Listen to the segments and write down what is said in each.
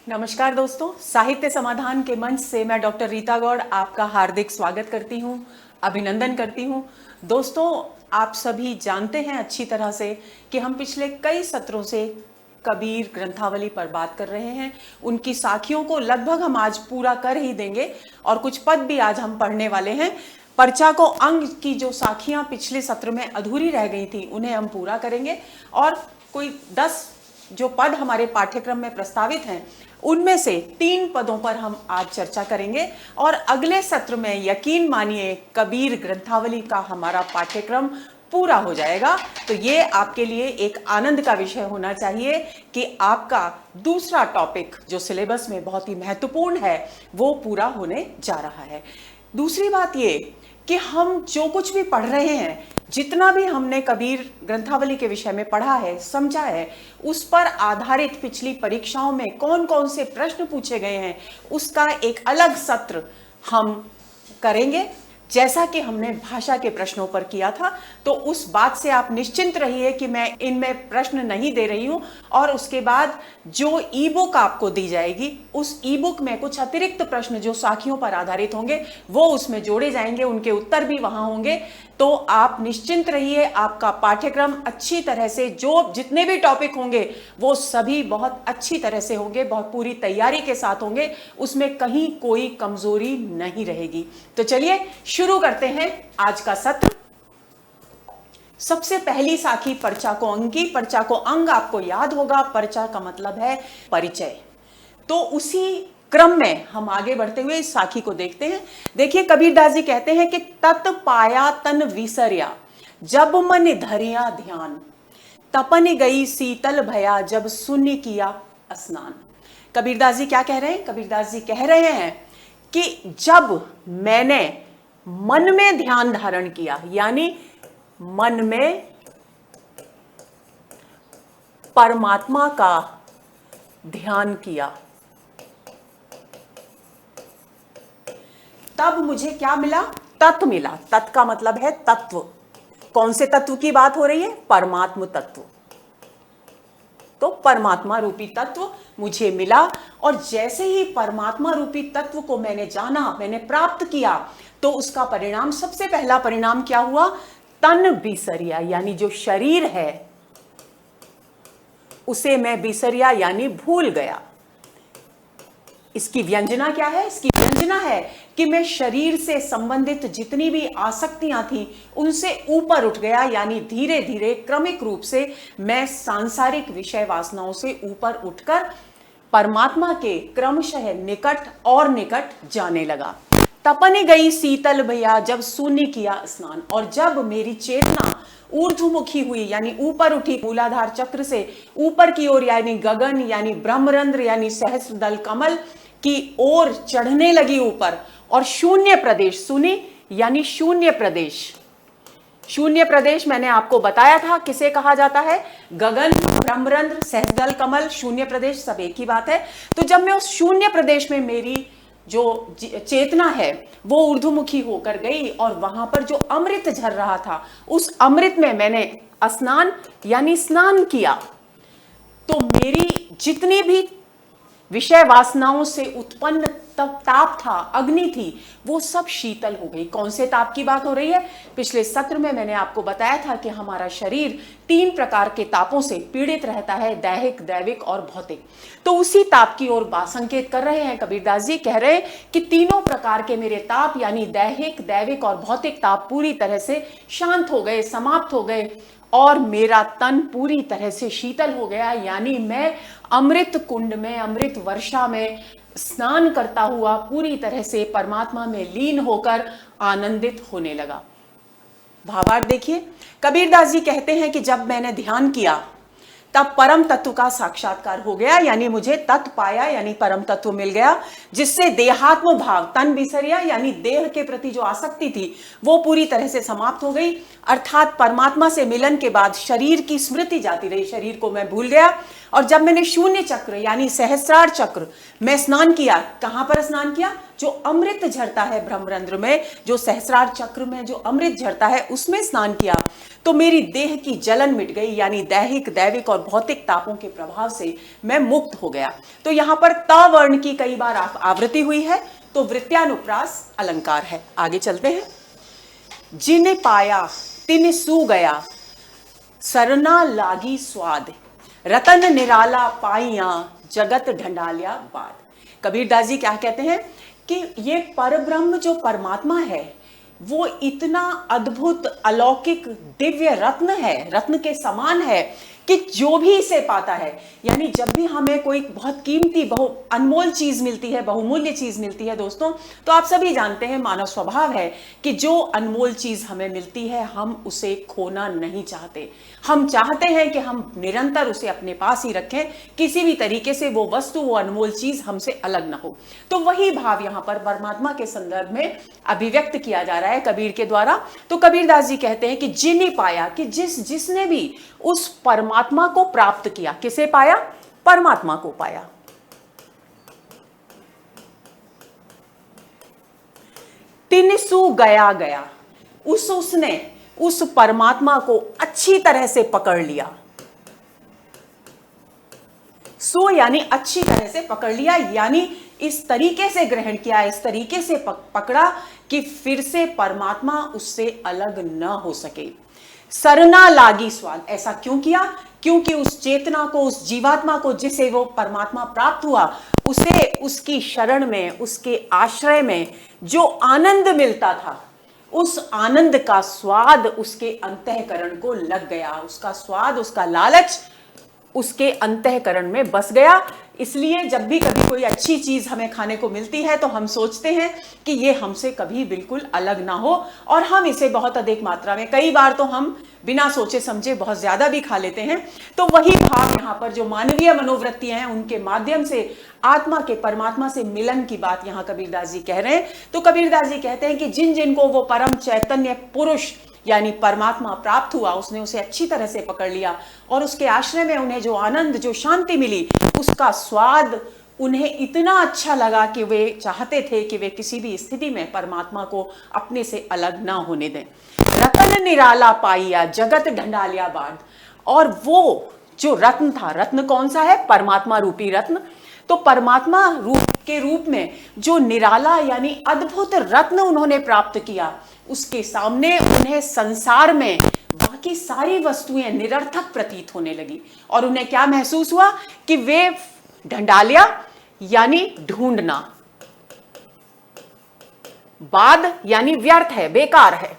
नमस्कार दोस्तों, साहित्य समाधान के मंच से मैं डॉक्टर रीता गौड़ आपका हार्दिक स्वागत करती हूं, अभिनंदन करती हूं। दोस्तों, आप सभी जानते हैं अच्छी तरह से कि हम पिछले कई सत्रों से कबीर ग्रंथावली पर बात कर रहे हैं। उनकी साखियों को लगभग हम आज पूरा कर ही देंगे और कुछ पद भी आज हम पढ़ने वाले हैं। पर्चा को अंग की जो साखियां पिछले सत्र में अधूरी रह गई थी उन्हें हम पूरा करेंगे और कोई 10 जो पद हमारे पाठ्यक्रम में प्रस्तावित हैं उनमें से 3 पदों पर हम आज चर्चा करेंगे और अगले सत्र में यकीन मानिए कबीर ग्रंथावली का हमारा पाठ्यक्रम पूरा हो जाएगा। तो ये आपके लिए एक आनंद का विषय होना चाहिए कि आपका दूसरा टॉपिक जो सिलेबस में बहुत ही महत्वपूर्ण है वो पूरा होने जा रहा है। दूसरी बात ये कि हम जो कुछ भी पढ़ रहे हैं, जितना भी हमने कबीर ग्रंथावली के विषय में पढ़ा है, समझा है, उस पर आधारित पिछली परीक्षाओं में कौन कौन से प्रश्न पूछे गए हैं उसका एक अलग सत्र हम करेंगे, जैसा कि हमने भाषा के प्रश्नों पर किया था। तो उस बात से आप निश्चिंत रहिए कि मैं इनमें प्रश्न नहीं दे रही हूं और उसके बाद जो ई बुक आपको दी जाएगी उस ई बुक में कुछ अतिरिक्त प्रश्न जो साखियों पर आधारित होंगे वो उसमें जोड़े जाएंगे, उनके उत्तर भी वहां होंगे। तो आप निश्चिंत रहिए, आपका पाठ्यक्रम अच्छी तरह से जो जितने भी टॉपिक होंगे वो सभी बहुत अच्छी तरह से होंगे, बहुत पूरी तैयारी के साथ होंगे, उसमें कहीं कोई कमजोरी नहीं रहेगी। तो चलिए शुरू करते हैं आज का सत्र। सबसे पहली साखी पर्चा को अंग की। पर्चा को अंग आपको याद होगा, पर्चा का मतलब है परिचय। तो उसी क्रम में हम आगे बढ़ते हुए इस साखी को देखते हैं। देखिए, कबीरदास जी कहते हैं कि तत पाया तन विसरिया जब मन धरिया ध्यान, तपन गई शीतल भया जब शून्य किया स्नान। कबीरदास जी क्या कह रहे हैं? कबीरदास जी कह रहे हैं कि जब मैंने मन में ध्यान धारण किया, यानी मन में परमात्मा का ध्यान किया, तब मुझे क्या मिला? तत्व मिला। तत् का मतलब है तत्व। कौन से तत्व की बात हो रही है? परमात्म तत्व। तो परमात्मा रूपी तत्व मुझे मिला और जैसे ही परमात्मा रूपी तत्व को मैंने जाना, मैंने प्राप्त किया, तो उसका परिणाम, सबसे पहला परिणाम क्या हुआ? तन बिसरिया, यानी जो शरीर है उसे मैं बिसरिया यानी भूल गया। इसकी व्यंजना क्या है? इसकी व्यंजना है कि मैं शरीर से संबंधित जितनी भी आसक्तियां थी उनसे ऊपर उठ गया, यानी धीरे धीरे क्रमिक रूप से मैं सांसारिक विषय वासनाओं से ऊपर उठकर परमात्मा के क्रमशः निकट और निकट जाने लगा। तपन गई शीतल भया जब शून्य किया स्नान। और जब मेरी चेतना ऊर्ध्वमुखी हुई, यानी ऊपर उठी, मूलाधार चक्र से ऊपर की ओर, यानी गगन, यानी ब्रह्मरंध्र, यानी सहस्त्रदल कमल की ओर चढ़ने लगी ऊपर, और शून्य प्रदेश, सुनी, यानी शून्य प्रदेश। शून्य प्रदेश मैंने आपको बताया था किसे कहा जाता है? गगन, ब्रह्मरंध्र, सहस्त्रदल कमल, शून्य प्रदेश सब एक ही बात है। तो जब मैं उस शून्य प्रदेश में मेरी जो चेतना है वो ऊर्ध्वमुखी होकर गई और वहां पर जो अमृत झर रहा था उस अमृत में मैंने स्नान यानी स्नान किया, तो मेरी जितनी भी विषय वासनाओं से उत्पन्न ताप था, अग्नि थी, वो सब शीतल हो गई। कौन से ताप की बात हो रही है? पिछले सत्र में मैंने आपको बताया था कि हमारा शरीर 3 प्रकार के तापों से पीड़ित रहता है, दैहिक, दैविक और भौतिक। तो उसी ताप की ओर बात संकेत कर रहे हैं कबीरदास जी। कह रहे हैं कि तीनों प्रकार के मेरे ताप, यानी दैहिक, दैविक और भौतिक ताप पूरी तरह से शांत हो गए, समाप्त हो गए और मेरा तन पूरी तरह से शीतल हो गया, यानी मैं अमृत कुंड में, अमृत वर्षा में स्नान करता हुआ पूरी तरह से परमात्मा में लीन होकर आनंदित होने लगा। भावार्थ देखिए, कबीरदास जी कहते हैं कि जब मैंने ध्यान किया तब परम तत्व का साक्षात्कार हो गया, यानी मुझे तत्व पाया, यानी परम तत्व मिल गया, जिससे देहात्म भाव, तन बिसरिया, यानी देह के प्रति जो आसक्ति थी वो पूरी तरह से समाप्त हो गई। अर्थात परमात्मा से मिलन के बाद शरीर की स्मृति जाती रही, शरीर को मैं भूल गया। और जब मैंने शून्य चक्र यानी सहस्रार चक्र में स्नान किया, कहां पर स्नान किया? जो अमृत झरता है ब्रह्मरंध्र में, जो सहस्रार चक्र में जो अमृत झरता है, उसमें स्नान किया तो मेरी देह की जलन मिट गई, यानी दैहिक, दैविक और भौतिक तापों के प्रभाव से मैं मुक्त हो गया। तो यहां पर त वर्ण की कई बार आवृत्ति हुई है, तो वृत्यानुप्रास अलंकार है। आगे चलते हैं। जिन पाया तिन सू गया, सरना लागी स्वाद, रतन निराला पाइया, जगत ढंडालिया बाद। कबीरदास जी क्या कहते हैं कि ये परब्रह्म जो परमात्मा है वो इतना अद्भुत, अलौकिक, दिव्य रत्न है, रत्न के समान है कि जो भी इसे पाता है, यानी जब भी हमें कोई बहुत कीमती, अनमोल चीज मिलती है, बहुमूल्य चीज मिलती है दोस्तों, तो आप सभी जानते हैं, मानव स्वभाव है कि जो अनमोल चीज हमें मिलती है हम उसे खोना नहीं चाहते। हम चाहते हैं कि हम निरंतर उसे अपने पास ही रखें, किसी भी तरीके से वो वस्तु, वो अनमोल चीज हमसे अलग ना हो। तो वही भाव यहां पर परमात्मा के संदर्भ में अभिव्यक्त किया जा रहा है कबीर के द्वारा। तो कबीरदास जी कहते हैं कि जिन्हें पाया, कि जिसने भी उस परमात्मा को प्राप्त किया, किसे पाया? परमात्मा को पाया। तिनसु गया गया, उसने उस परमात्मा को अच्छी तरह से पकड़ लिया। सो यानी अच्छी तरह से पकड़ लिया, यानी इस तरीके से ग्रहण किया, इस तरीके से पकड़ा कि फिर से परमात्मा उससे अलग न हो सके। सरना लागी स्वाद, ऐसा क्यों किया? क्योंकि उस चेतना को, उस जीवात्मा को जिसे वो परमात्मा प्राप्त हुआ, उसे उसकी शरण में, उसके आश्रय में जो आनंद मिलता था, उस आनंद का स्वाद उसके अंतःकरण को लग गया। उसका स्वाद, उसका लालच उसके अंतःकरण में बस गया। इसलिए जब भी कभी कोई अच्छी चीज हमें खाने को मिलती है तो हम सोचते हैं कि ये हमसे कभी बिल्कुल अलग ना हो, और हम इसे बहुत अधिक मात्रा में, कई बार तो हम बिना सोचे समझे बहुत ज्यादा भी खा लेते हैं। तो वही भाव यहाँ पर जो मानवीय मनोवृत्तियां हैं, उनके माध्यम से आत्मा के परमात्मा से मिलन की बात यहाँ कबीरदास जी कह रहे हैं। तो कबीरदास जी कहते हैं कि जिन जिनको वो परम चैतन्य पुरुष यानी परमात्मा प्राप्त हुआ, उसने उसे अच्छी तरह से पकड़ लिया, और उसके आश्रय में उन्हें जो आनंद, जो शांति मिली, उसका स्वाद उन्हें इतना अच्छा लगा कि वे चाहते थे कि वे किसी भी स्थिति में परमात्मा को अपने से अलग ना होने दें। रतन निराला पाइया, जगत ढंडालिया बाढ़। और वो जो रत्न था, रत्न कौन सा है? परमात्मा रूपी रत्न। तो परमात्मा के रूप में जो निराला यानी अद्भुत रत्न उन्होंने प्राप्त किया, उसके सामने उन्हें संसार में बाकी सारी वस्तुएं निरर्थक प्रतीत होने लगी, और उन्हें क्या महसूस हुआ कि वे ढंडालिया यानी ढूंढना, बाद यानी व्यर्थ है, बेकार है।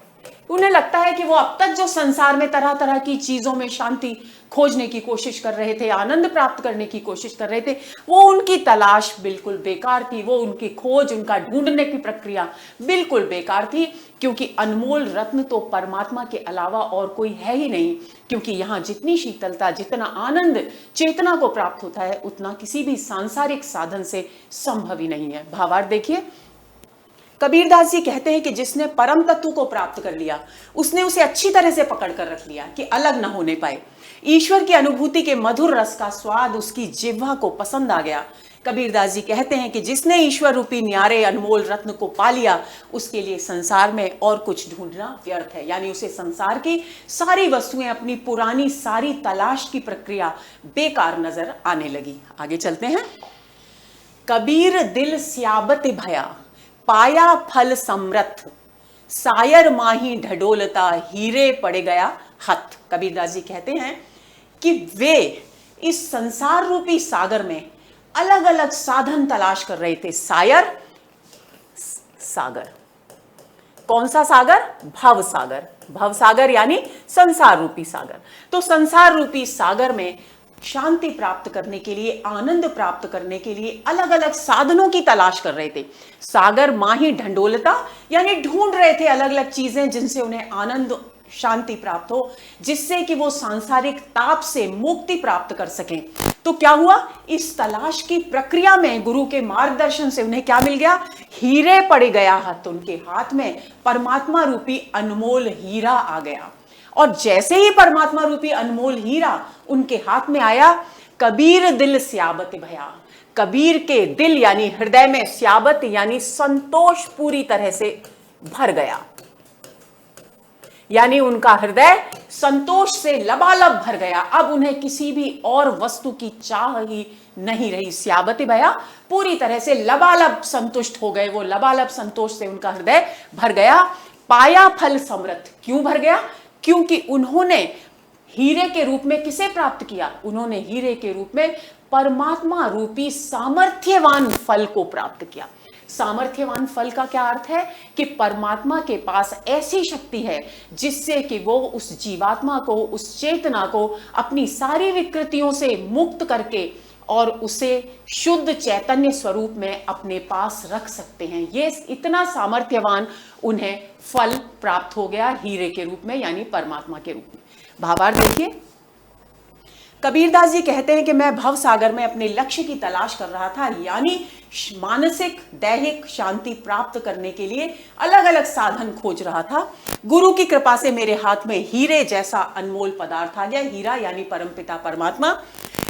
उन्हें लगता है कि वो अब तक जो संसार में तरह तरह की चीजों में शांति खोजने की कोशिश कर रहे थे, आनंद प्राप्त करने की कोशिश कर रहे थे, वो उनकी तलाश बिल्कुल बेकार थी। वो उनकी खोज, उनका ढूंढने की प्रक्रिया बिल्कुल बेकार थी, क्योंकि अनमोल रत्न तो परमात्मा के अलावा और कोई है ही नहीं। क्योंकि यहाँ जितनी शीतलता, जितना आनंद चेतना को प्राप्त होता है, उतना किसी भी सांसारिक साधन से संभव ही नहीं है। भावार्थ देखिए, कबीरदास जी कहते हैं कि जिसने परम तत्व को प्राप्त कर लिया, उसने उसे अच्छी तरह से पकड़ कर रख लिया कि अलग ना होने पाए। ईश्वर की अनुभूति के मधुर रस का स्वाद उसकी जिह्वा को पसंद आ गया। कबीरदास जी कहते हैं कि जिसने ईश्वर रूपी न्यारे अनमोल रत्न को पा लिया, उसके लिए संसार में और कुछ ढूंढना व्यर्थ है। यानी उसे संसार की सारी वस्तुएं, अपनी पुरानी सारी तलाश की प्रक्रिया बेकार नजर आने लगी। आगे चलते हैं। कबीर दिल स्याबत भया, पाया फल समृद्ध, सायर माही ढडोलता, हीरे पड़ गया हथ। कबीरदास जी कहते हैं कि वे इस संसार रूपी सागर में अलग अलग साधन तलाश कर रहे थे। सायर, सागर, कौन सा सागर? भव सागर। भव सागर यानी संसार रूपी सागर। तो संसार रूपी सागर में शांति प्राप्त करने के लिए, आनंद प्राप्त करने के लिए अलग अलग साधनों की तलाश कर रहे थे। सागर माही ढंडोलता यानी ढूंढ रहे थे अलग अलग चीजें जिनसे उन्हें आनंद, शांति प्राप्त हो, जिससे कि वो सांसारिक ताप से मुक्ति प्राप्त कर सकें। तो क्या हुआ? इस तलाश की प्रक्रिया में गुरु के मार्गदर्शन से उन्हें क्या मिल गया? हीरे पड़ गया हाथ। उनके हाथ में परमात्मा रूपी अनमोल हीरा आ गया। और जैसे ही परमात्मा रूपी अनमोल हीरा उनके हाथ में आया, कबीर दिल स्याबत भया, कबीर के दिल यानी हृदय में स्याबत यानी संतोष पूरी तरह से भर गया, यानी उनका हृदय संतोष से लबालब भर गया। अब उन्हें किसी भी और वस्तु की चाह ही नहीं रही। स्याबत भया पूरी तरह से लबालब संतुष्ट हो गए, वो लबालब संतोष से उनका हृदय भर गया। पाया फल समृद्ध, क्यों भर गया? क्योंकि उन्होंने हीरे के रूप में किसे प्राप्त किया? उन्होंने हीरे के रूप में परमात्मा रूपी सामर्थ्यवान फल को प्राप्त किया। सामर्थ्यवान फल का क्या अर्थ है? कि परमात्मा के पास ऐसी शक्ति है जिससे कि वो उस जीवात्मा को, उस चेतना को अपनी सारी विकृतियों से मुक्त करके और उसे शुद्ध चैतन्य स्वरूप में अपने पास रख सकते हैं। ये इतना सामर्थ्यवान उन्हें फल प्राप्त हो गया हीरे के रूप में, यानी परमात्मा के रूप में। भावार्थ देखिए, कबीरदास जी कहते हैं कि मैं भव सागर में अपने लक्ष्य की तलाश कर रहा था, यानी मानसिक दैहिक शांति प्राप्त करने के लिए अलग अलग साधन खोज रहा था। गुरु की कृपा से मेरे हाथ में हीरे जैसा अनमोल पदार्थ आ गया। हीरा यानी परमपिता परमात्मा।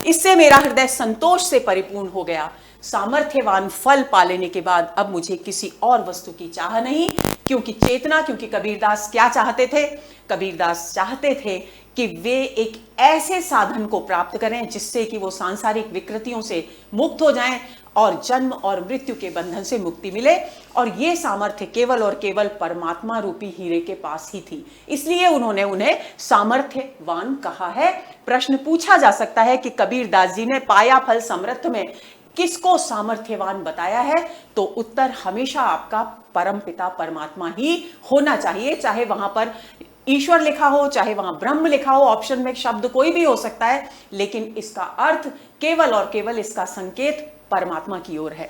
इससे मेरा हृदय संतोष से परिपूर्ण हो गया। सामर्थ्यवान फल पा लेने के बाद अब मुझे किसी और वस्तु की चाह नहीं, क्योंकि चेतना, क्योंकि कबीरदास क्या चाहते थे? कबीरदास चाहते थे कि वे एक ऐसे साधन को प्राप्त करें जिससे कि वो सांसारिक विकृतियों से मुक्त हो जाएं और जन्म और मृत्यु के बंधन से मुक्ति मिले। और ये सामर्थ्य केवल और केवल परमात्मा रूपी हीरे के पास ही थी, इसलिए उन्होंने उन्हें सामर्थ्यवान कहा है। प्रश्न पूछा जा सकता है कि कबीरदास जी ने पाया फल समृद्ध में किसको सामर्थ्यवान बताया है? तो उत्तर हमेशा आपका परमपिता परमात्मा ही होना चाहिए, चाहे वहां पर ईश्वर लिखा हो, चाहे वहां ब्रह्म लिखा हो, ऑप्शन में शब्द कोई भी हो सकता है, लेकिन इसका अर्थ केवल और केवल, इसका संकेत परमात्मा की ओर है।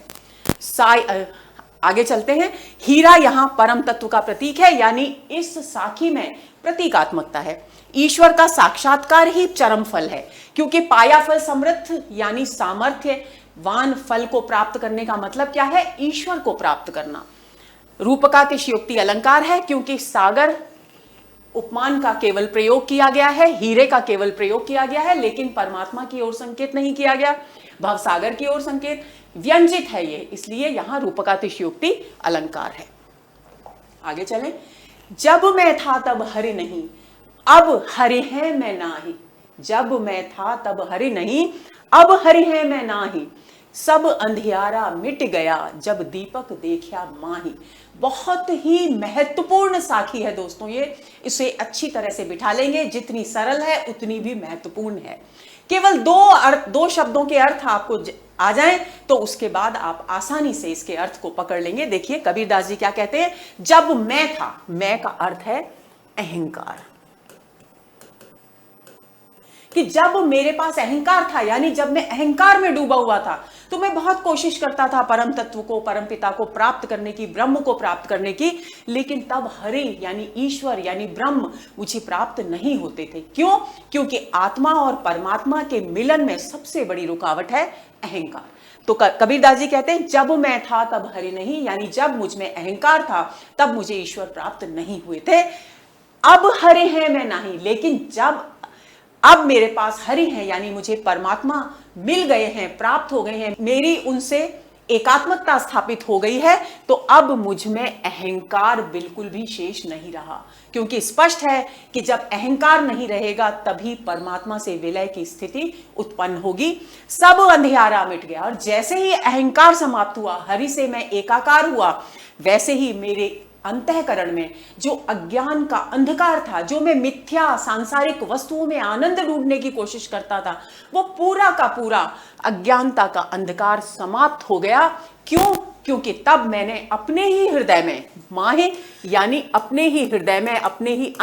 आगे चलते हैं। हीरा यहां परम तत्व का प्रतीक है, यानी इस साखी में प्रतीकात्मकता है। ईश्वर का साक्षात्कार ही चरम फल है, क्योंकि पाया फल समृद्ध यानी सामर्थ्यवान फल को प्राप्त करने का मतलब क्या है? ईश्वर को प्राप्त करना। रूपकातिशयोक्ति अलंकार है, क्योंकि सागर उपमान का केवल प्रयोग किया गया है, हीरे का केवल प्रयोग किया गया है, लेकिन परमात्मा की ओर संकेत नहीं किया गया, भवसागर की ओर संकेत व्यंजित है ये, इसलिए यहां रूपकातिशयोक्ति अलंकार है। आगे चलें। जब मैं था तब हरि नहीं, अब हरि है मैं नाही। जब मैं था तब हरि नहीं, अब हरि है मैं नाही। सब अंधियारा मिट गया, जब दीपक देखा माही। बहुत ही महत्वपूर्ण साखी है दोस्तों ये, इसे अच्छी तरह से बिठा लेंगे। जितनी सरल है उतनी भी महत्वपूर्ण है। केवल दो शब्दों के अर्थ आपको आ जाएं तो उसके बाद आप आसानी से इसके अर्थ को पकड़ लेंगे। देखिए कबीरदास जी क्या कहते हैं। जब मैं था, मैं का अर्थ है अहंकार, कि जब मेरे पास अहंकार था, यानी जब मैं अहंकार में डूबा हुआ था, तो मैं बहुत कोशिश करता था परम तत्व को, परम पिता को प्राप्त करने की, ब्रह्म को प्राप्त करने की, लेकिन तब हरि यानी ईश्वर यानी ब्रह्म मुझे प्राप्त नहीं होते थे। क्यों? क्योंकि आत्मा और परमात्मा के मिलन में सबसे बड़ी रुकावट है अहंकार। तो कबीरदास जी कहते हैं जब मैं था तब हरि नहीं, यानी जब मुझ में अहंकार था तब मुझे ईश्वर प्राप्त नहीं हुए थे। अब हरि है मैं नहीं, लेकिन जब अब मेरे पास हरि है, यानी मुझे परमात्मा मिल गए हैं, प्राप्त हो गए हैं, मेरी उनसे एकात्मकता स्थापित हो गई है, तो अब मुझ में अहंकार बिल्कुल भी शेष नहीं रहा। क्योंकि स्पष्ट है कि जब अहंकार नहीं रहेगा तभी परमात्मा से विलय की स्थिति उत्पन्न होगी। सब अंधियारा मिट गया, और जैसे ही अहंकार समाप्त हुआ, हरि से मैं एकाकार हुआ, वैसे ही मेरे अंतःकरण में जो अज्ञान का अंधकार था, जो मैं मिथ्या सांसारिक वस्तुओं में आनंद ढूंढने की कोशिश करता था, वो पूरा का पूरा अज्ञानता का अंधकार समाप्त हो गया। क्यों? क्योंकि तब मैंने अपने ही हृदय में, माहे यानी अपने ही हृदय में, अपने ही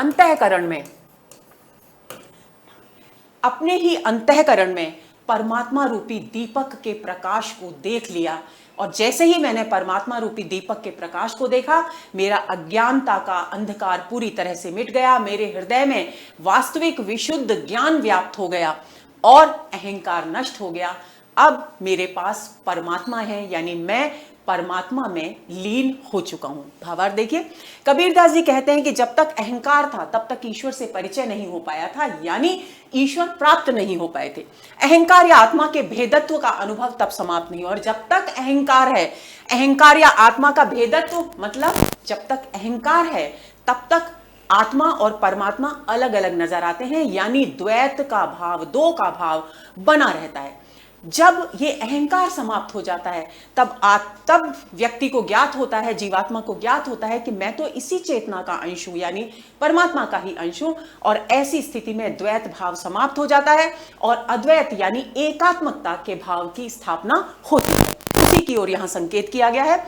अंतःकरण में परमात्मा रूपी दीपक के प्रकाश को देख लिया। और जैसे ही मैंने परमात्मा रूपी दीपक के प्रकाश को देखा, मेरा अज्ञानता का अंधकार पूरी तरह से मिट गया, मेरे हृदय में वास्तविक विशुद्ध ज्ञान व्याप्त हो गया और अहंकार नष्ट हो गया। अब मेरे पास परमात्मा है, यानी मैं परमात्मा में लीन हो चुका हूं। भावार्थ देखिए, कबीरदास जी कहते हैं कि जब तक अहंकार था तब तक ईश्वर से परिचय नहीं हो पाया था, यानी ईश्वर प्राप्त नहीं हो पाए थे। अहंकार या आत्मा के भेदत्व का अनुभव तब समाप्त नहीं हुआ। और जब तक अहंकार है, अहंकार या आत्मा का भेदत्व मतलब जब तक अहंकार है तब तक आत्मा और परमात्मा अलग अलग नजर आते हैं, यानी द्वैत का भाव, दो का भाव बना रहता है। जब ये अहंकार समाप्त हो जाता है तब व्यक्ति को ज्ञात होता है, जीवात्मा को ज्ञात होता है कि मैं तो इसी चेतना का अंश हूं, यानी परमात्मा का ही अंश हूं। और ऐसी स्थिति में द्वैत भाव समाप्त हो जाता है और अद्वैत यानी एकात्मकता के भाव की स्थापना होती है। उसी की ओर यहां संकेत किया गया है।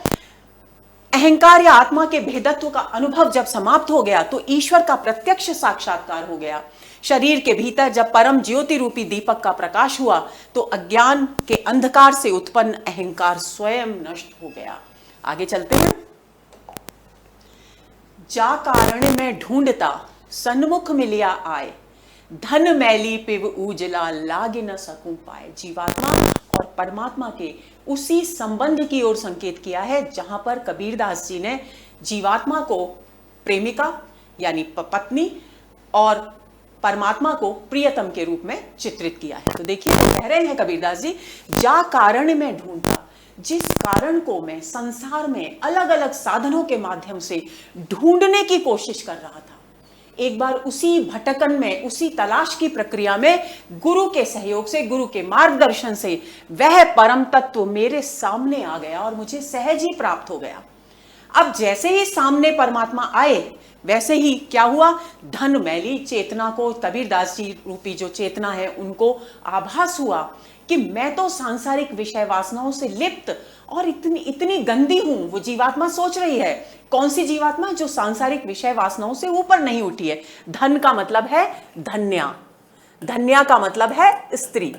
अहंकार या आत्मा के भेदत्व का अनुभव जब समाप्त हो गया तो ईश्वर का प्रत्यक्ष साक्षात्कार हो गया। शरीर के भीतर जब परम ज्योति रूपी दीपक का प्रकाश हुआ तो अज्ञान के अंधकार से उत्पन्न अहंकार स्वयं नष्ट हो गया। आगे चलते हैं। जा कारण में ढूंढता सन्मुख मिलिया आए, धन मैली पिव उजला लागे न सकूं पाए। जीवात्मा और परमात्मा के उसी संबंध की ओर संकेत किया है जहां पर कबीरदास जी ने जीवात्मा को प्रेमिका यानी पत्नी और परमात्मा को प्रियतम के रूप में चित्रित किया है। तो देखिए, कह रहे हैं कबीरदास जी, जा कारण में ढूंढता, जिस कारण को मैं संसार में अलग अलग साधनों के माध्यम से ढूंढने की कोशिश कर रहा था, एक बार उसी भटकन में, उसी तलाश की प्रक्रिया में गुरु के सहयोग से, गुरु के मार्गदर्शन से वह परम तत्व मेरे सामने आ गया और मुझे सहज ही प्राप्त हो गया। अब जैसे ही सामने परमात्मा आए वैसे ही क्या हुआ, धन मैली चेतना को, कबीरदास जी रूपी जो चेतना है उनको आभास हुआ कि मैं तो सांसारिक विषय वासनाओं से लिप्त और इतनी गंदी हूं। वो जीवात्मा सोच रही है, कौन सी जीवात्मा? जो सांसारिक विषय वासनाओं से ऊपर नहीं उठी है। धन का मतलब है धन्या, धन्या का मतलब है स्त्री।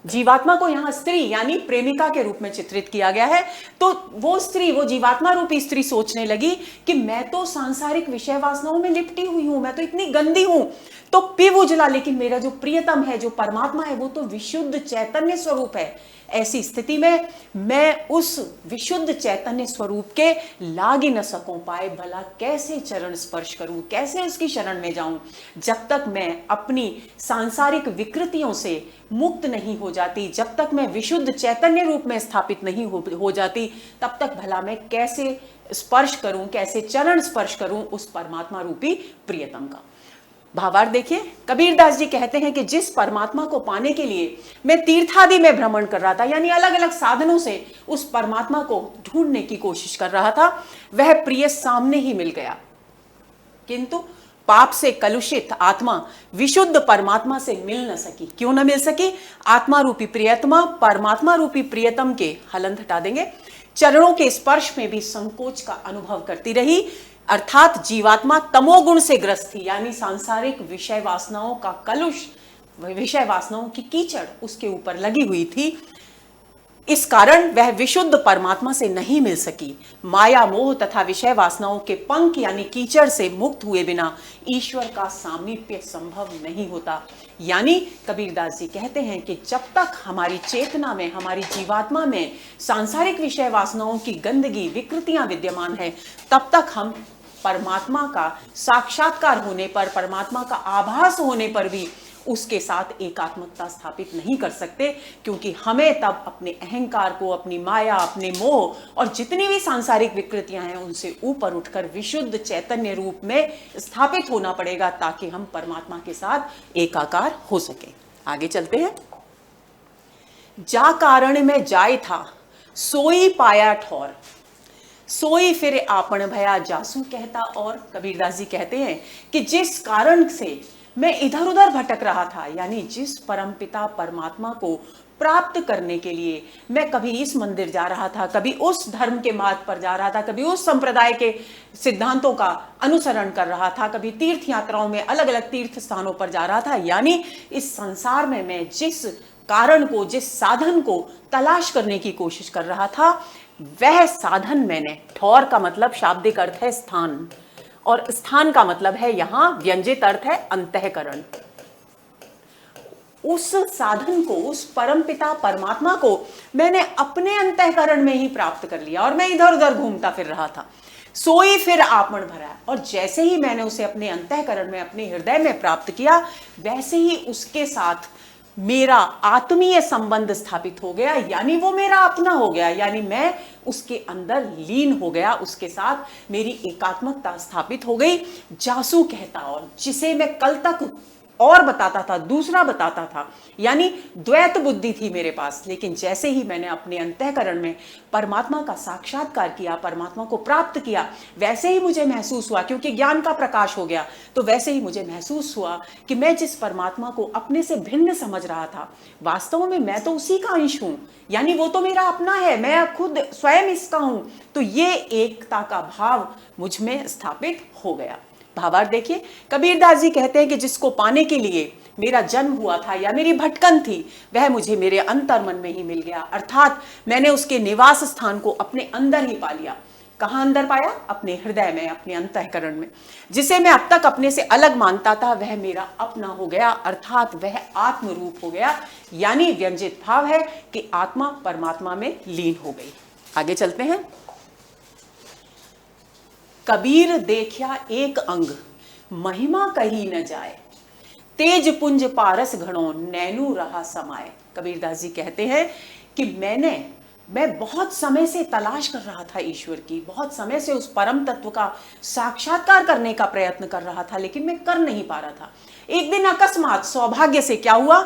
जीवात्मा को यहां स्त्री यानी प्रेमिका के रूप में चित्रित किया गया है। तो वो स्त्री, वो जीवात्मा रूपी स्त्री सोचने लगी कि मैं तो सांसारिक विषय वासनाओं में लिपटी हुई हूं, मैं तो इतनी गंदी हूं, तो पिव उजला, लेकिन मेरा जो प्रियतम है, जो परमात्मा है, वो तो विशुद्ध चैतन्य स्वरूप है। ऐसी स्थिति में मैं उस विशुद्ध चैतन्य स्वरूप के लाग ही न सकूं पाए, भला कैसे चरण स्पर्श करूं, कैसे उसकी शरण में जाऊं। जब तक मैं अपनी सांसारिक विकृतियों से मुक्त नहीं हो जाती, जब तक मैं विशुद्ध चैतन्य रूप में स्थापित नहीं हो जाती, तब तक भला मैं कैसे स्पर्श करूं, कैसे चरण स्पर्श करूं उस परमात्मा रूपी प्रियतम का। भावार्थ देखिए, कबीरदास जी कहते हैं कि जिस परमात्मा को पाने के लिए मैं तीर्थादि में भ्रमण कर रहा था, यानी अलग अलग साधनों से उस परमात्मा को ढूंढने की कोशिश कर रहा था, वह प्रिय सामने ही मिल गया। किंतु पाप से कलुषित आत्मा विशुद्ध परमात्मा से मिल न सकी। क्यों न मिल सकी? आत्मा रूपी प्रियतमा परमात्मा रूपी प्रियतम के हलंत हटा देंगे, चरणों के स्पर्श में भी संकोच का अनुभव करती रही। अर्थात जीवात्मा तमोगुण से ग्रस्त थी, यानी सांसारिक विषय वासनाओं का कलुष, विषय वासनाओं की कीचड़ उसके ऊपर लगी हुई थी। इस कारण वह विशुद्ध परमात्मा से नहीं मिल सकी। माया मोह तथा विषय वासनाओं के पंख यानी कीचड़ से मुक्त हुए बिना ईश्वर का सामीप्य संभव नहीं होता। यानी कबीरदास जी कहते हैं कि जब तक हमारी चेतना में, हमारी जीवात्मा में सांसारिक विषय वासनाओं की गंदगी, विकृतियां विद्यमान है, तब तक हम परमात्मा का साक्षात्कार होने पर, परमात्मा का आभास होने पर भी उसके साथ एकात्मकता स्थापित नहीं कर सकते, क्योंकि हमें तब अपने अहंकार को, अपनी माया, अपने मोह और जितनी भी सांसारिक विकृतियां हैं उनसे ऊपर उठकर विशुद्ध चैतन्य रूप में स्थापित होना पड़ेगा, ताकि हम परमात्मा के साथ एकाकार हो सके। आगे चलते हैं। जा कारण में जाय था सोई पाया ठौर, सोई फिर आपन भया जासू कहता। और कबीरदास जी कहते हैं कि जिस कारण से मैं इधर उधर भटक रहा था, यानी जिस परमपिता परमात्मा को प्राप्त करने के लिए मैं कभी इस मंदिर जा रहा था, कभी उस धर्म के मार्ग पर जा रहा था, कभी उस संप्रदाय के सिद्धांतों का अनुसरण कर रहा था, कभी तीर्थ यात्राओं में अलग अलग तीर्थ स्थानों पर जा रहा था, यानी इस संसार में मैं जिस कारण को, जिस साधन को तलाश करने की कोशिश कर रहा था, वह साधन मैंने, ठौर का मतलब शाब्दिक अर्थ है स्थान, और स्थान का मतलब है यहां व्यंजित अर्थ है अंतःकरण। उस साधन को, उस परमपिता परमात्मा को मैंने अपने अंतःकरण में ही प्राप्त कर लिया और मैं इधर उधर घूमता फिर रहा था। सोई फिर आपमन भरा, और जैसे ही मैंने उसे अपने अंतःकरण में, अपने हृदय में प्राप्त किया, वैसे ही उसके साथ मेरा आत्मीय संबंध स्थापित हो गया, यानी वो मेरा अपना हो गया, यानी मैं उसके अंदर लीन हो गया, उसके साथ मेरी एकात्मकता स्थापित हो गई। जासू कहता, और जिसे मैं कल तक और बताता था, दूसरा बताता था, यानी द्वैत बुद्धि थी मेरे पास, लेकिन जैसे ही मैंने अपने अंतःकरण में परमात्मा का साक्षात्कार किया, परमात्मा को प्राप्त किया, वैसे ही मुझे महसूस हुआ, क्योंकि ज्ञान का प्रकाश हो गया, तो वैसे ही मुझे महसूस हुआ कि मैं जिस परमात्मा को अपने से भिन्न समझ रहा था, वास्तव में मैं तो उसी का अंश हूं, यानी वो तो मेरा अपना है, मैं खुद स्वयं इसका हूं। तो ये एकता का भाव मुझ में स्थापित हो गया। भावार्थ देखिए, कबीरदास जी कहते हैं कि जिसको पाने के लिए मेरा जन्म हुआ था या मेरी भटकन थी, वह मुझे मेरे अंतर्मन में ही मिल गया, अर्थात मैंने उसके निवास स्थान को अपने अंदर ही पा लिया। कहां अंदर पाया? अपने हृदय में, अपने अंतःकरण में। जिसे मैं अब तक अपने से अलग मानता था, वह मेरा अपना हो गया, अर्थात वह आत्म रूप हो गया, यानी व्यंजित भाव है कि आत्मा परमात्मा में लीन हो गई। आगे चलते हैं। कबीर देखा एक अंग, महिमा कही न जाए, तेज पुंज पारस घड़ों, नैनू रहा समाये। कबीरदास जी कहते हैं कि मैं बहुत समय से तलाश कर रहा था ईश्वर की, बहुत समय से उस परम तत्व का साक्षात्कार करने का प्रयत्न कर रहा था, लेकिन मैं कर नहीं पा रहा था। एक दिन अकस्मात सौभाग्य से क्या हुआ?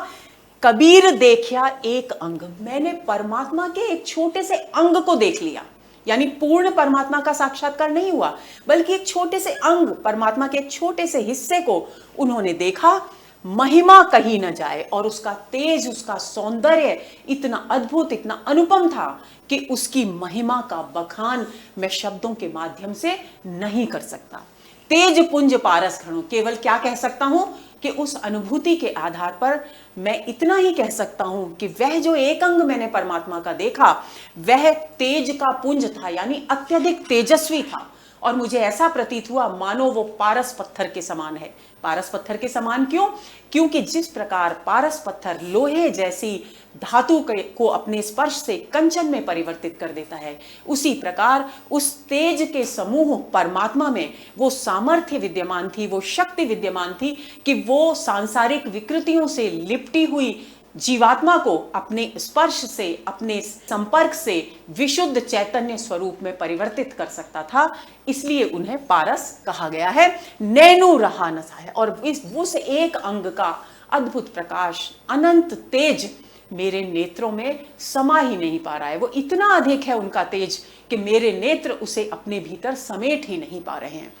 कबीर देखा एक अंग, मैंने परमात्मा के एक छोटे से अंग को देख लिया, यानी पूर्ण परमात्मा का साक्षात्कार नहीं हुआ, बल्कि एक छोटे से अंग, परमात्मा के एक छोटे से हिस्से को उन्होंने देखा। महिमा कही न जाए, और उसका तेज, उसका सौंदर्य इतना अद्भुत, इतना अनुपम था कि उसकी महिमा का बखान मैं शब्दों के माध्यम से नहीं कर सकता। तेज पुंज पारस घड़ों, केवल क्या कह सकता हूं कि उस अनुभूति के आधार पर मैं इतना ही कह सकता हूं कि वह जो एक अंग मैंने परमात्मा का देखा, वह तेज का पुंज था, यानी अत्यधिक तेजस्वी था, और मुझे ऐसा प्रतीत हुआ मानो वो पारस पत्थर के समान है। पारस पत्थर के समान क्यों? क्योंकि जिस प्रकार पारस पत्थर लोहे जैसी धातु को अपने स्पर्श से कंचन में परिवर्तित कर देता है, उसी प्रकार उस तेज के समूह परमात्मा में वो सामर्थ्य विद्यमान थी, वो शक्ति विद्यमान थी कि वो सांसारिक विकृतियों से लिपटी हुई जीवात्मा को अपने स्पर्श से, अपने संपर्क से विशुद्ध चैतन्य स्वरूप में परिवर्तित कर सकता था, इसलिए उन्हें पारस कहा गया है। नैनू रहा न जाए, और उस एक अंग का अद्भुत प्रकाश, अनंत तेज मेरे नेत्रों में समा ही नहीं पा रहा है। वो इतना अधिक है उनका तेज कि मेरे नेत्र उसे अपने भीतर समेट ही नहीं पा रहे हैं।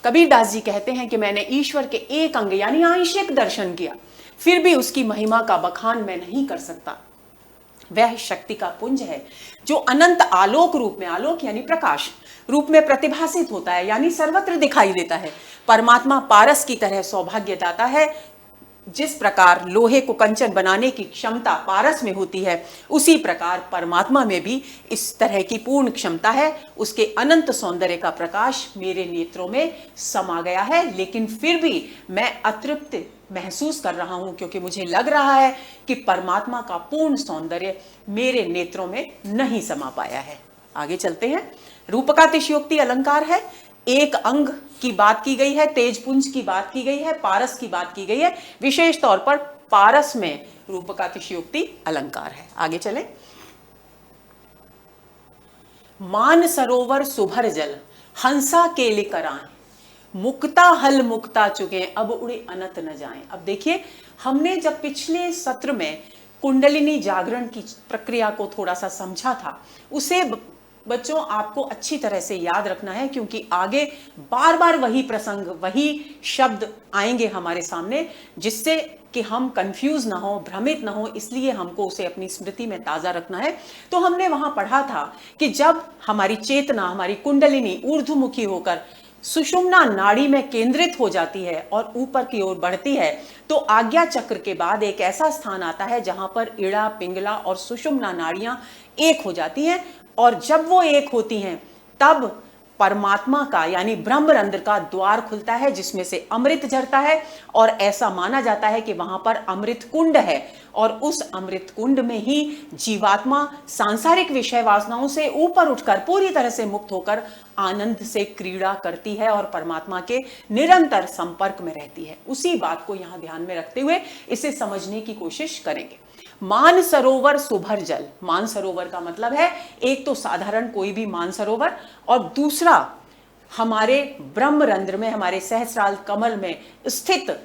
कबीरदास जी कहते हैं कि मैंने ईश्वर के एक अंग यानी आंशिक दर्शन किया, फिर भी उसकी महिमा का बखान मैं नहीं कर सकता। वह शक्ति का पुंज है जो अनंत आलोक रूप में, आलोक यानी प्रकाश रूप में प्रतिभासित होता है, यानी सर्वत्र दिखाई देता है। परमात्मा पारस की तरह सौभाग्य दाता है। जिस प्रकार लोहे को कंचन बनाने की क्षमता पारस में होती है, उसी प्रकार परमात्मा में भी इस तरह की पूर्ण क्षमता है। उसके अनंत सौंदर्य का प्रकाश मेरे नेत्रों में समा गया है, लेकिन फिर भी मैं अतृप्त महसूस कर रहा हूं, क्योंकि मुझे लग रहा है कि परमात्मा का पूर्ण सौंदर्य मेरे नेत्रों में नहीं समा पाया है। आगे चलते हैं। रूपकातिशयोक्ति अलंकार है। एक अंग की बात की गई है, तेजपुंज की बात की गई है, पारस की बात की गई है। विशेष तौर पर पारस में रूपकातिशयोक्ति अलंकार है। आगे चलें। मान सरोवर सुभर जल, हंसा केले कराएं, मुक्ता हल मुक्ता चुके, अब उड़े अनत न जाएं। अब देखिए, हमने जब पिछले सत्र में कुंडलिनी जागरण की प्रक्रिया को थोड़ा सा समझा था, उसे बच्चों आपको अच्छी तरह से याद रखना है, क्योंकि आगे बार बार वही प्रसंग, वही शब्द आएंगे हमारे सामने, जिससे कि हम कंफ्यूज ना हो, भ्रमित ना हो, इसलिए हमको उसे अपनी स्मृति में ताजा रखना है। तो हमने वहां पढ़ा था कि जब हमारी चेतना, हमारी कुंडलिनी ऊर्ध्वमुखी होकर सुषुम्ना नाड़ी में केंद्रित हो जाती है और ऊपर की ओर बढ़ती है, तो आज्ञा चक्र के बाद एक ऐसा स्थान आता है जहां पर इड़ा, पिंगला और सुषुम्ना नाड़ियां एक हो जाती हैं, और जब वो एक होती हैं तब परमात्मा का यानी ब्रह्मरंध्र का द्वार खुलता है जिसमें से अमृत झरता है, और ऐसा माना जाता है कि वहां पर अमृत कुंड है, और उस अमृत कुंड में ही जीवात्मा सांसारिक विषय वासनाओं से ऊपर उठकर पूरी तरह से मुक्त होकर आनंद से क्रीड़ा करती है और परमात्मा के निरंतर संपर्क में रहती है। उसी बात को यहां ध्यान में रखते हुए इसे समझने की कोशिश करेंगे। मानसरोवर सुभर जल, मानसरोवर का मतलब है एक तो साधारण कोई भी मानसरोवर, और दूसरा हमारे ब्रह्मरंध्र में, हमारे सहस्रार कमल में स्थित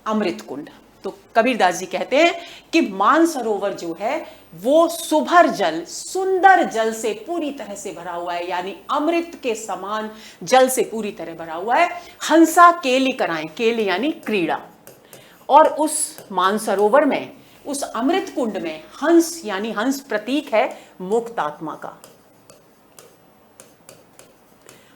अमृत कुंड। तो कबीरदास जी कहते हैं कि मानसरोवर जो है वो सुभर जल, सुंदर जल से पूरी तरह से भरा हुआ है, यानी अमृत के समान जल से पूरी तरह भरा हुआ है। हंसा केली कराएं, केली यानी क्रीड़ा, और उस मानसरोवर में, उस अमृत कुंड में हंस, यानी हंस प्रतीक है मुक्त आत्मा का।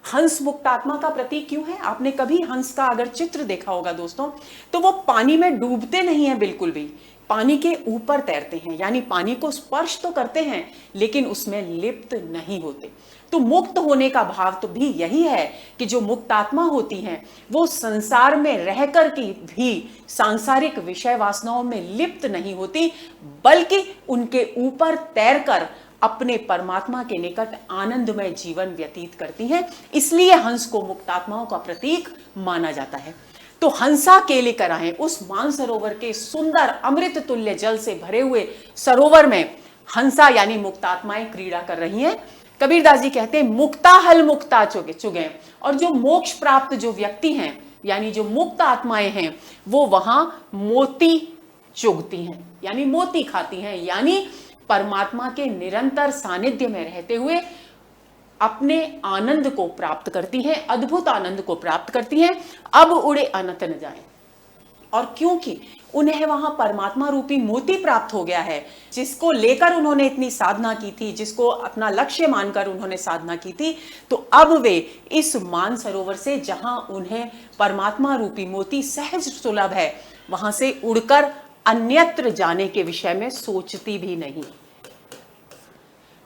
हंस मुक्त आत्मा का प्रतीक क्यों है? आपने कभी हंस का अगर चित्र देखा होगा दोस्तों, तो वो पानी में डूबते नहीं है बिल्कुल भी, पानी के ऊपर तैरते हैं, यानी पानी को स्पर्श तो करते हैं लेकिन उसमें लिप्त नहीं होते। तो मुक्त होने का भाव तो भी यही है कि जो मुक्त आत्मा होती हैं वो संसार में रहकर की भी सांसारिक विषय वासनाओं में लिप्त नहीं होती, बल्कि उनके ऊपर तैरकर अपने परमात्मा के निकट आनंदमय जीवन व्यतीत करती हैं। इसलिए हंस को मुक्त आत्माओं का प्रतीक माना जाता है। तो हंसा केली कराएं, उस मानसरोवर के सुंदर अमृत तुल्य जल से भरे हुए सरोवर में हंसा यानी मुक्त आत्माएं क्रीड़ा कर रही हैं। कबीरदास जी कहते हैं मुक्ता हल मुक्ता चुगे, और जो मोक्ष प्राप्त जो व्यक्ति हैं, यानी जो मुक्त आत्माएं हैं, वो वहां मोती चुगती हैं, यानी मोती खाती हैं, यानी परमात्मा के निरंतर सानिध्य में रहते हुए अपने आनंद को प्राप्त करती हैं, अद्भुत आनंद को प्राप्त करती हैं। अब उड़े अनंत न जाएं, और क्योंकि उन्हें वहां परमात्मा रूपी मोती प्राप्त हो गया है, जिसको लेकर उन्होंने इतनी साधना की थी, जिसको अपना लक्ष्य मानकर उन्होंने साधना की थी, तो अब वे इस मानसरोवर से, जहां उन्हें परमात्मा रूपी मोती सहज सुलभ है, वहां से उड़कर अन्यत्र जाने के विषय में सोचती भी नहीं।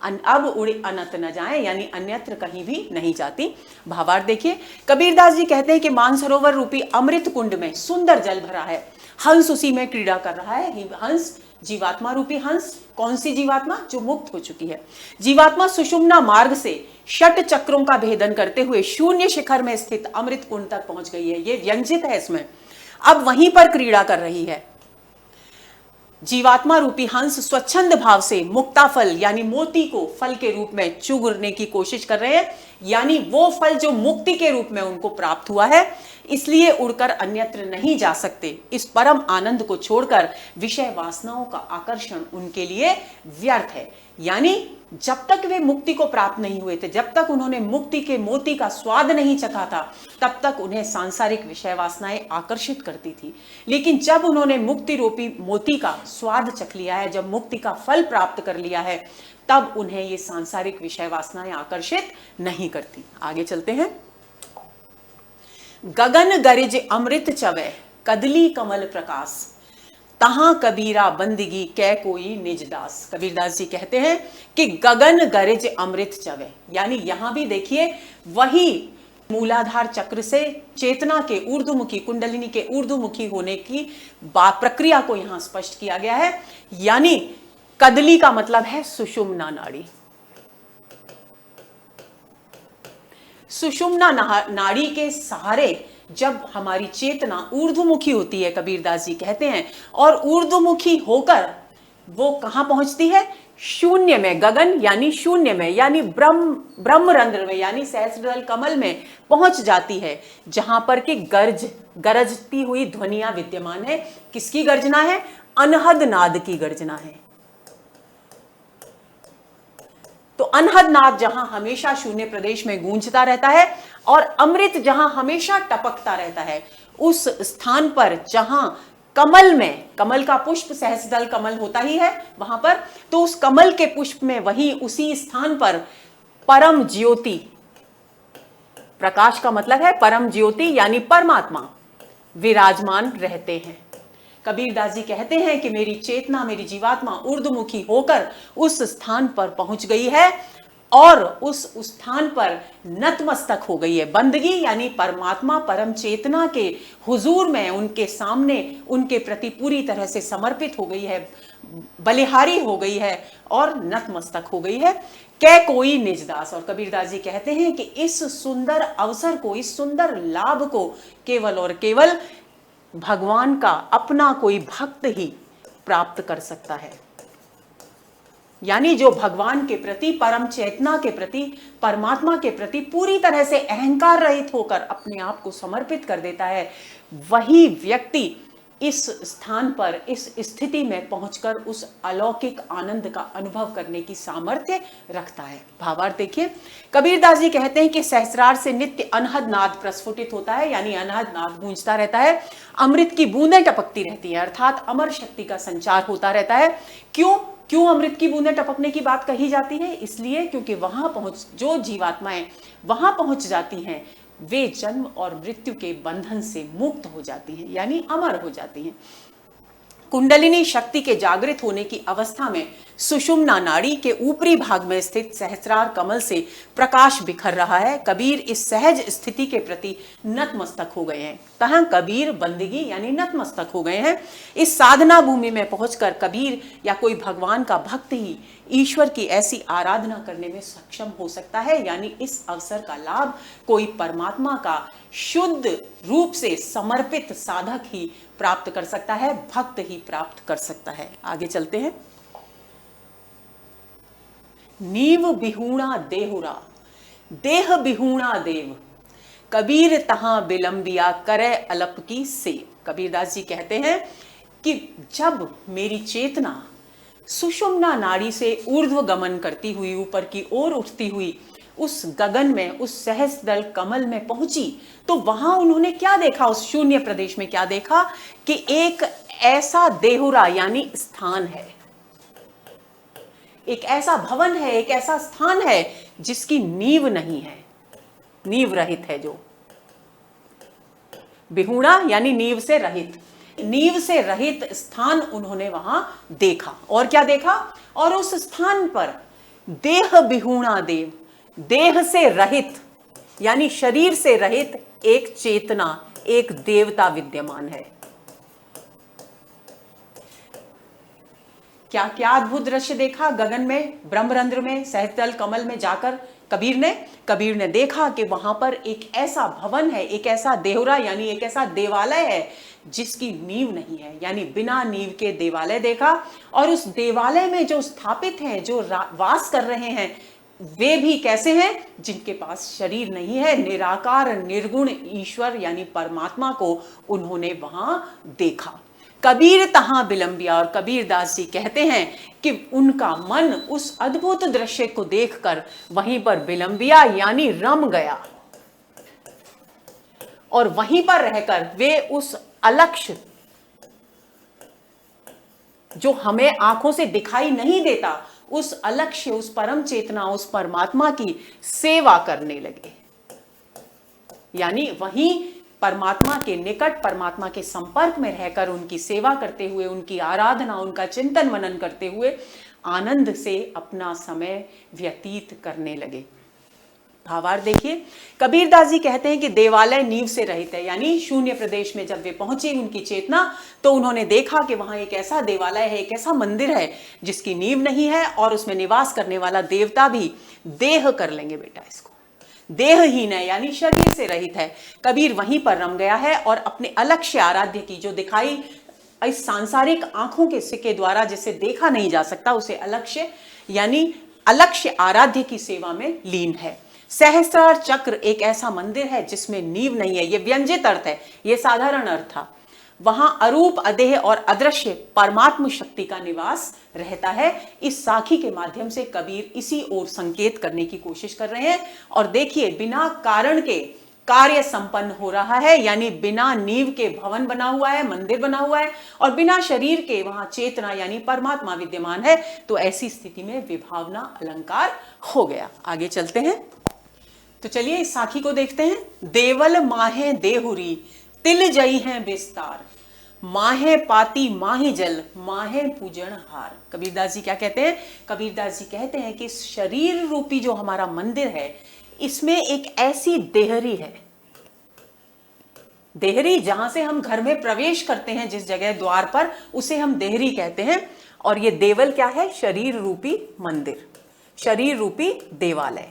अब उड़े अनंत न जाएं, यानी अन्यत्र कहीं भी नहीं जाती। भावार्थ देखिए, कबीरदास जी कहते हैं कि मानसरोवर रूपी अमृत कुंड में सुंदर जल भरा है, हंस उसी में क्रीड़ा कर रहा है। हंस जीवात्मा रूपी हंस, कौन सी जीवात्मा? जो मुक्त हो चुकी है। जीवात्मा सुषुम्ना मार्ग से षट चक्रों का भेदन करते हुए शून्य शिखर में स्थित अमृत कुंड तक पहुंच गई है, ये व्यंजित है इसमें। अब वहीं पर क्रीड़ा कर रही है। जीवात्मा रूपी हंस स्वच्छंद भाव से मुक्ता फल यानी मोती को फल के रूप में चुगने की कोशिश कर रहे हैं, यानी वो फल जो मुक्ति के रूप में उनको प्राप्त हुआ है, इसलिए उड़कर अन्यत्र नहीं जा सकते। इस परम आनंद को छोड़कर विषय वासनाओं का आकर्षण उनके लिए व्यर्थ है। यानी जब तक वे मुक्ति को प्राप्त नहीं हुए थे, जब तक उन्होंने मुक्ति के मोती का स्वाद नहीं चखा था, तब तक उन्हें सांसारिक विषय वासनाएं आकर्षित करती थी। लेकिन जब उन्होंने मुक्ति रूपी मोती का स्वाद चख लिया है, जब मुक्ति का फल प्राप्त कर लिया है, तब उन्हें ये सांसारिक विषय वासनाएं आकर्षित नहीं करती। आगे चलते हैं। गगन गरिज अमृत चवै कदली कमल प्रकाश, तहां कबीरा बंदगी कै कोई निज दास। कबीरदास जी कहते हैं कि गगन गरिज अमृत चवै, यानी यहां भी देखिए वही मूलाधार चक्र से चेतना के ऊर्ध्वमुखी, कुंडलिनी के ऊर्ध्वमुखी होने की प्रक्रिया को यहां स्पष्ट किया गया है। यानी कदली का मतलब है सुषुम्ना नाड़ी। सुषुम्ना नाड़ी के सहारे जब हमारी चेतना ऊर्ध्वमुखी होती है, कबीरदास जी कहते हैं, और ऊर्ध्वमुखी होकर वो कहां पहुंचती है? शून्य में, गगन यानी शून्य में, यानी ब्रह्मरंध्र में, यानी सहस्रदल कमल में पहुंच जाती है, जहां पर कि गरजती हुई ध्वनियां विद्यमान है। किसकी गर्जना है? अनहद नाद की गर्जना है। तो अनहद नाद जहां हमेशा शून्य प्रदेश में गूंजता रहता है, और अमृत जहां हमेशा टपकता रहता है, उस स्थान पर जहां कमल में, कमल का पुष्प सहस्रदल कमल होता ही है वहां पर, तो उस कमल के पुष्प में वहीं उसी स्थान पर परम ज्योति, प्रकाश का मतलब है परम ज्योति यानी परमात्मा विराजमान रहते हैं। कबीरदास जी कहते हैं कि मेरी चेतना, मेरी जीवात्मा ऊर्ध्वमुखी होकर उस स्थान पर पहुंच गई है, और उस स्थान पर नतमस्तक हो गई है। बंदगी यानी परमात्मा परम चेतना के हुजूर में, उनके सामने उनके प्रति पूरी तरह से समर्पित हो गई है, बलिहारी हो गई है और नतमस्तक हो गई है। कै कोई निजदास, और कबीरदास जी कहते हैं कि इस सुंदर अवसर को, इस सुंदर लाभ को केवल और केवल भगवान का अपना कोई भक्त ही प्राप्त कर सकता है। यानी जो भगवान के प्रति, परम चेतना के प्रति, परमात्मा के प्रति पूरी तरह से अहंकार रहित होकर अपने आप को समर्पित कर देता है, वही व्यक्ति इस स्थान पर, इस स्थिति में पहुंचकर उस अलौकिक आनंद का अनुभव करने की सामर्थ्य रखता है। भावार्थ देखिए, कबीरदास जी कहते हैं कि सहस्रार से नित्य अनहद नाद प्रस्फुटित होता है, यानी अनहद नाद गूंजता रहता है, अमृत की बूंदें टपकती रहती हैं, अर्थात अमर शक्ति का संचार होता रहता है। क्यों अमृत की बूंदें टपकने की बात कही जाती है? इसलिए क्योंकि वहां पहुंच, जो जीवात्माएं वहां पहुंच जाती हैं, वे जन्म और मृत्यु के बंधन से मुक्त हो जाती हैं, यानी अमर हो जाती हैं। कुंडलिनी शक्ति के जागृत होने की अवस्था में सुषुम्ना नाड़ी के ऊपरी भाग में स्थित सहस्रार कमल से प्रकाश बिखर रहा है। कबीर इस सहज स्थिति के प्रति नतमस्तक हो गए हैं। कहां? कबीर बंदगी यानी नतमस्तक हो गए हैं। इस साधना भूमि में पहुंचकर कबीर या कोई भगवान का भक्त ही ईश्वर की ऐसी आराधना करने में सक्षम हो सकता है, यानी इस अवसर का लाभ कोई परमात्मा का शुद्ध रूप से समर्पित साधक ही प्राप्त कर सकता है, भक्त ही प्राप्त कर सकता है। आगे चलते हैं। नीव बिहूणा देहुरा, देह बिहूणा देव, कबीर तहां बिलंबिया करे अलप की सेव। कबीरदास जी कहते हैं कि जब मेरी चेतना सुषुम्ना नाड़ी से ऊर्ध्व गमन करती हुई, ऊपर की ओर उठती हुई उस गगन में, उस सहस्रदल कमल में पहुंची, तो वहां उन्होंने क्या देखा? उस शून्य प्रदेश में क्या देखा कि एक ऐसा देहुरा यानी स्थान है, एक ऐसा भवन है, एक ऐसा स्थान है जिसकी नींव नहीं है, नींव रहित है। जो बिहूणा यानी नींव से रहित, नींव से रहित स्थान उन्होंने वहां देखा। और क्या देखा? और उस स्थान पर देह बिहूणा देव, देह से रहित यानी शरीर से रहित एक चेतना, एक देवता विद्यमान है। क्या क्या अद्भुत दृश्य देखा गगन में, ब्रह्मरंध्र में, सहस्रदल कमल में जाकर कबीर ने देखा कि वहां पर एक ऐसा भवन है, एक ऐसा देहुरा यानी एक ऐसा देवालय है जिसकी नींव नहीं है, यानी बिना नींव के देवालय देखा। और उस देवालय में जो स्थापित हैं, जो वास कर रहे हैं, वे भी कैसे हैं? जिनके पास शरीर नहीं है, निराकार निर्गुण ईश्वर यानी परमात्मा को उन्होंने वहां देखा। कबीर तहां बिलंबिया, और कबीरदास जी कहते हैं कि उनका मन उस अद्भुत दृश्य को देखकर वहीं पर बिलंबिया यानी रम गया, और वहीं पर रहकर वे उस अलक्ष्य जो हमें आंखों से दिखाई नहीं देता, उस अलक्ष्य, उस परम चेतना, उस परमात्मा की सेवा करने लगे। यानी वहीं परमात्मा के निकट, परमात्मा के संपर्क में रहकर उनकी सेवा करते हुए, उनकी आराधना, उनका चिंतन मनन करते हुए आनंद से अपना समय व्यतीत करने लगे। भावार्थ देखिए, कबीरदास जी कहते हैं कि देवालय नींव से रहित है, यानी शून्य प्रदेश में जब वे पहुंचे उनकी चेतना, तो उन्होंने देखा कि वहां एक ऐसा देवालय है, एक ऐसा मंदिर है जिसकी नींव नहीं है, और उसमें निवास करने वाला देवता भी देह कर लेंगे बेटा, इसको देहहीन है यानी शरीर से रहित है। कबीर वहीं पर रम गया है और अपने अलक्ष्य आराध्य की, जो दिखाई इस सांसारिक आंखों के द्वारा जिसे देखा नहीं जा सकता, उसे अलक्ष्य यानी अलक्ष्य आराध्य की सेवा में लीन है। सहस्रार चक्र एक ऐसा मंदिर है जिसमें नींव नहीं है, यह व्यंजित अर्थ है, यह साधारण अर्थ था। वहां अरूप, अदेह और अदृश्य परमात्म शक्ति का निवास रहता है। इस साखी के माध्यम से कबीर इसी ओर संकेत करने की कोशिश कर रहे हैं। और देखिए, बिना कारण के कार्य संपन्न हो रहा है, यानी बिना नींव के भवन बना हुआ है, मंदिर बना हुआ है, और बिना शरीर के वहां चेतना यानी परमात्मा विद्यमान है। तो ऐसी स्थिति में विभावना अलंकार हो गया। आगे चलते हैं, तो चलिए इस साखी को देखते हैं। देवल माहे देहुरी तिल जई हैं विस्तार, माहे पाती माहे जल माहे पूजन हार। कबीरदास जी क्या कहते हैं? कबीरदास जी कहते हैं कि शरीर रूपी जो हमारा मंदिर है, इसमें एक ऐसी देहरी है, देहरी जहां से हम घर में प्रवेश करते हैं, जिस जगह द्वार पर, उसे हम देहरी कहते हैं। और ये देवल क्या है? शरीर रूपी मंदिर, शरीर रूपी देवालय।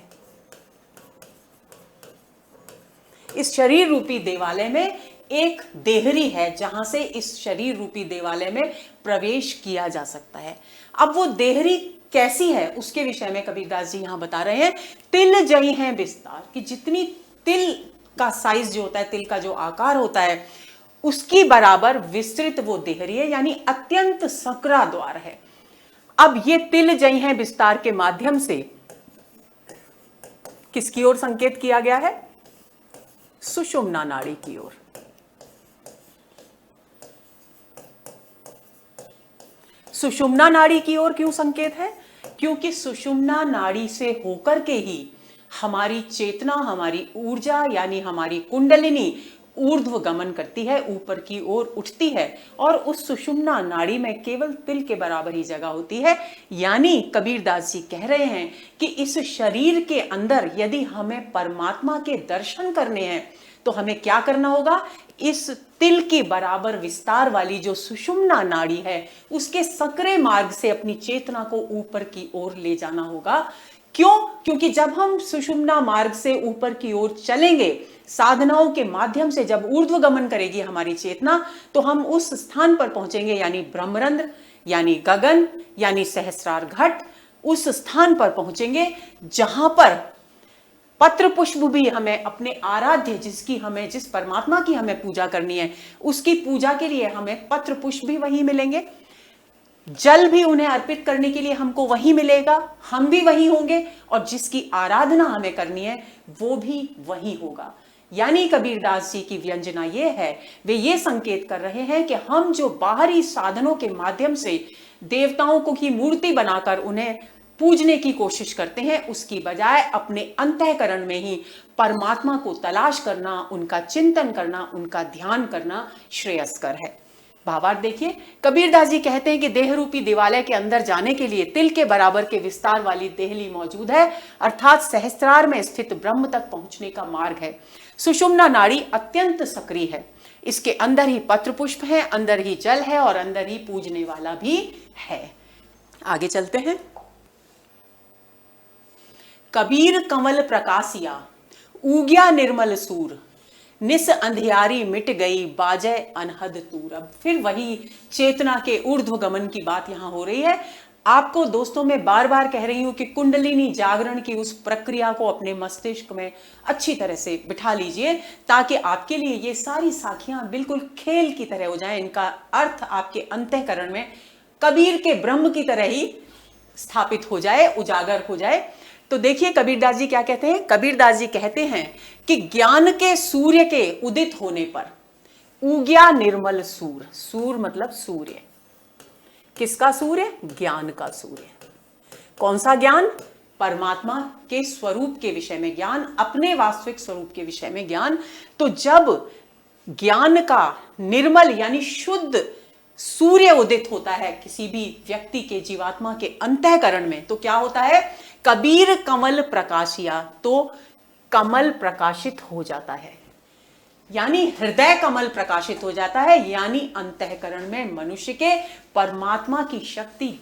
इस शरीर रूपी देवालय में एक देहरी है जहां से इस शरीर रूपी देवालय में प्रवेश किया जा सकता है। अब वो देहरी कैसी है उसके विषय में कबीरदास जी यहां बता रहे हैं। तिल जई है विस्तार, कि जितनी तिल का साइज जो होता है, तिल का जो आकार होता है, उसकी बराबर विस्तृत वो देहरी है, यानी अत्यंत सकरा द्वार है। अब ये तिल जई है विस्तार के माध्यम से किसकी ओर संकेत किया गया है? सुषुम्ना नाड़ी की ओर। सुषुम्ना नाड़ी की ओर क्यों संकेत है? क्योंकि सुषुम्ना नाड़ी से होकर के ही हमारी चेतना, हमारी ऊर्जा यानी हमारी कुंडलिनी ऊर्ध्व गमन करती है, ऊपर की ओर उठती है। और उस सुषुम्ना नाड़ी में केवल तिल के बराबर ही जगह होती है। यानी कबीरदास जी कह रहे हैं कि इस शरीर के अंदर यदि हमें परमात्मा के दर्शन करने हैं तो हमें क्या करना होगा? इस तिल के बराबर विस्तार वाली जो सुषुम्ना नाड़ी है, उसके सकरे मार्ग से अपनी चेतना को ऊपर की ओर ले जाना होगा। क्यों? क्योंकि जब हम सुषुम्ना मार्ग से ऊपर की ओर चलेंगे, साधनाओं के माध्यम से जब ऊर्ध्व गमन करेगी हमारी चेतना, तो हम उस स्थान पर पहुंचेंगे, यानी ब्रह्मरंध्र, यानी गगन, यानी सहस्रार घट, उस स्थान पर पहुंचेंगे जहां पर पत्र पुष्प भी हमें अपने आराध्य, जिस परमात्मा की हमें पूजा करनी है, उसकी पूजा के लिए हमें पत्र पुष्प भी वही मिलेंगे, जल भी उन्हें अर्पित करने के लिए हमको वही मिलेगा, हम भी वही होंगे, और जिसकी आराधना हमें करनी है वो भी वही होगा। यानी कबीरदास जी की व्यंजना ये है, वे ये संकेत कर रहे हैं कि हम जो बाहरी साधनों के माध्यम से देवताओं को की मूर्ति बनाकर उन्हें पूजने की कोशिश करते हैं, उसकी बजाय अपने अंतःकरण में ही परमात्मा को तलाश करना, उनका चिंतन करना, उनका ध्यान करना श्रेयस्कर है। भावार्थ देखिए, कबीरदास जी कहते हैं कि देह रूपी देवालय के अंदर जाने के लिए तिल के बराबर के विस्तार वाली देहली मौजूद है, अर्थात सहस्त्रार में स्थित ब्रह्म तक पहुंचने का मार्ग है। सुषुम्ना नाड़ी अत्यंत सक्रिय है, इसके अंदर ही पत्र पुष्प है, अंदर ही जल है और अंदर ही पूजने वाला भी है। आगे चलते हैं। कबीर कमल प्रकाशिया उग्या निर्मल सूर, निस अंधियारी मिट गई बाजय अनहद तूर। अब फिर वही चेतना के ऊर्ध्व गमन की बात यहां हो रही है। आपको दोस्तों मैं बार बार कह रही हूं कि कुंडलिनी जागरण की उस प्रक्रिया को अपने मस्तिष्क में अच्छी तरह से बिठा लीजिए, ताकि आपके लिए ये सारी साखियां बिल्कुल खेल की तरह हो जाएं, इनका अर्थ आपके अंतःकरण में कबीर के ब्रह्म की तरह ही स्थापित हो जाए, उजागर हो जाए। तो देखिए कबीरदास जी क्या कहते हैं। कबीरदास जी कहते हैं कि ज्ञान के सूर्य के उदित होने पर उग्या निर्मल सूर, सूर मतलब सूर्य, किसका सूर्य? ज्ञान का सूर्य। कौन सा ज्ञान? परमात्मा के स्वरूप के विषय में ज्ञान, अपने वास्तविक स्वरूप के विषय में ज्ञान। तो जब ज्ञान का निर्मल यानी शुद्ध सूर्य उदित होता है किसी भी व्यक्ति के, जीवात्मा के अंतःकरण में, तो क्या होता है? कबीर कमल प्रकाशिया, तो कमल प्रकाशित हो जाता है, यानी हृदय कमल प्रकाशित हो जाता है, यानी अंतःकरण में मनुष्य के परमात्मा की शक्ति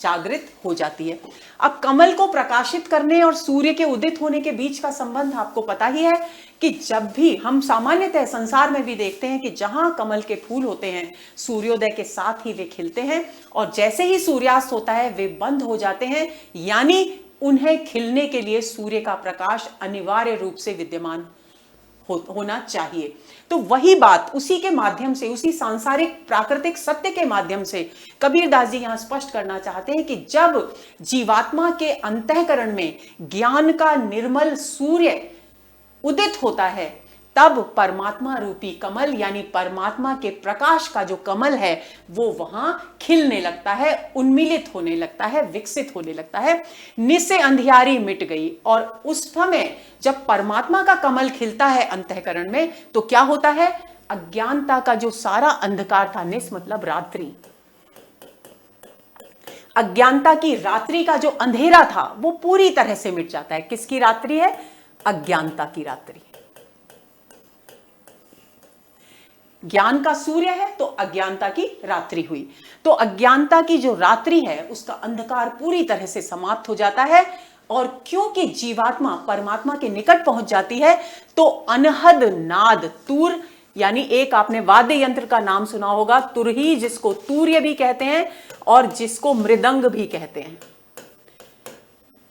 जागृत हो जाती है। अब कमल को प्रकाशित करने और सूर्य के उदित होने के बीच का संबंध आपको पता ही है कि जब भी हम सामान्यतः संसार में भी देखते हैं कि जहां कमल के फूल होते हैं, सूर्योदय के साथ ही वे खिलते हैं, और जैसे ही सूर्यास्त होता है वे बंद हो जाते हैं, यानी उन्हें खिलने के लिए सूर्य का प्रकाश अनिवार्य रूप से विद्यमान होना चाहिए। तो वही बात उसी के माध्यम से, उसी सांसारिक प्राकृतिक सत्य के माध्यम से कबीरदास जी यहां स्पष्ट करना चाहते हैं कि जब जीवात्मा के अंतःकरण में ज्ञान का निर्मल सूर्य उदित होता है, तब परमात्मा रूपी कमल यानी परमात्मा के प्रकाश का जो कमल है वो वहां खिलने लगता है, उन्मीलित होने लगता है, विकसित होने लगता है। निसे अंधियारी मिट गई, और उस समय जब परमात्मा का कमल खिलता है अंतःकरण में, तो क्या होता है? अज्ञानता का जो सारा अंधकार था, निस मतलब रात्रि, अज्ञानता की रात्रि का जो अंधेरा था वो पूरी तरह से मिट जाता है। किसकी रात्रि है? अज्ञानता की रात्रि। ज्ञान का सूर्य है तो अज्ञानता की रात्रि हुई। तो अज्ञानता की जो रात्रि है उसका अंधकार पूरी तरह से समाप्त हो जाता है। और क्योंकि जीवात्मा परमात्मा के निकट पहुंच जाती है तो अनहद नाद तुर, यानी एक आपने वाद्य यंत्र का नाम सुना होगा, तुरही, जिसको तूर्य भी कहते हैं और जिसको मृदंग भी कहते हैं,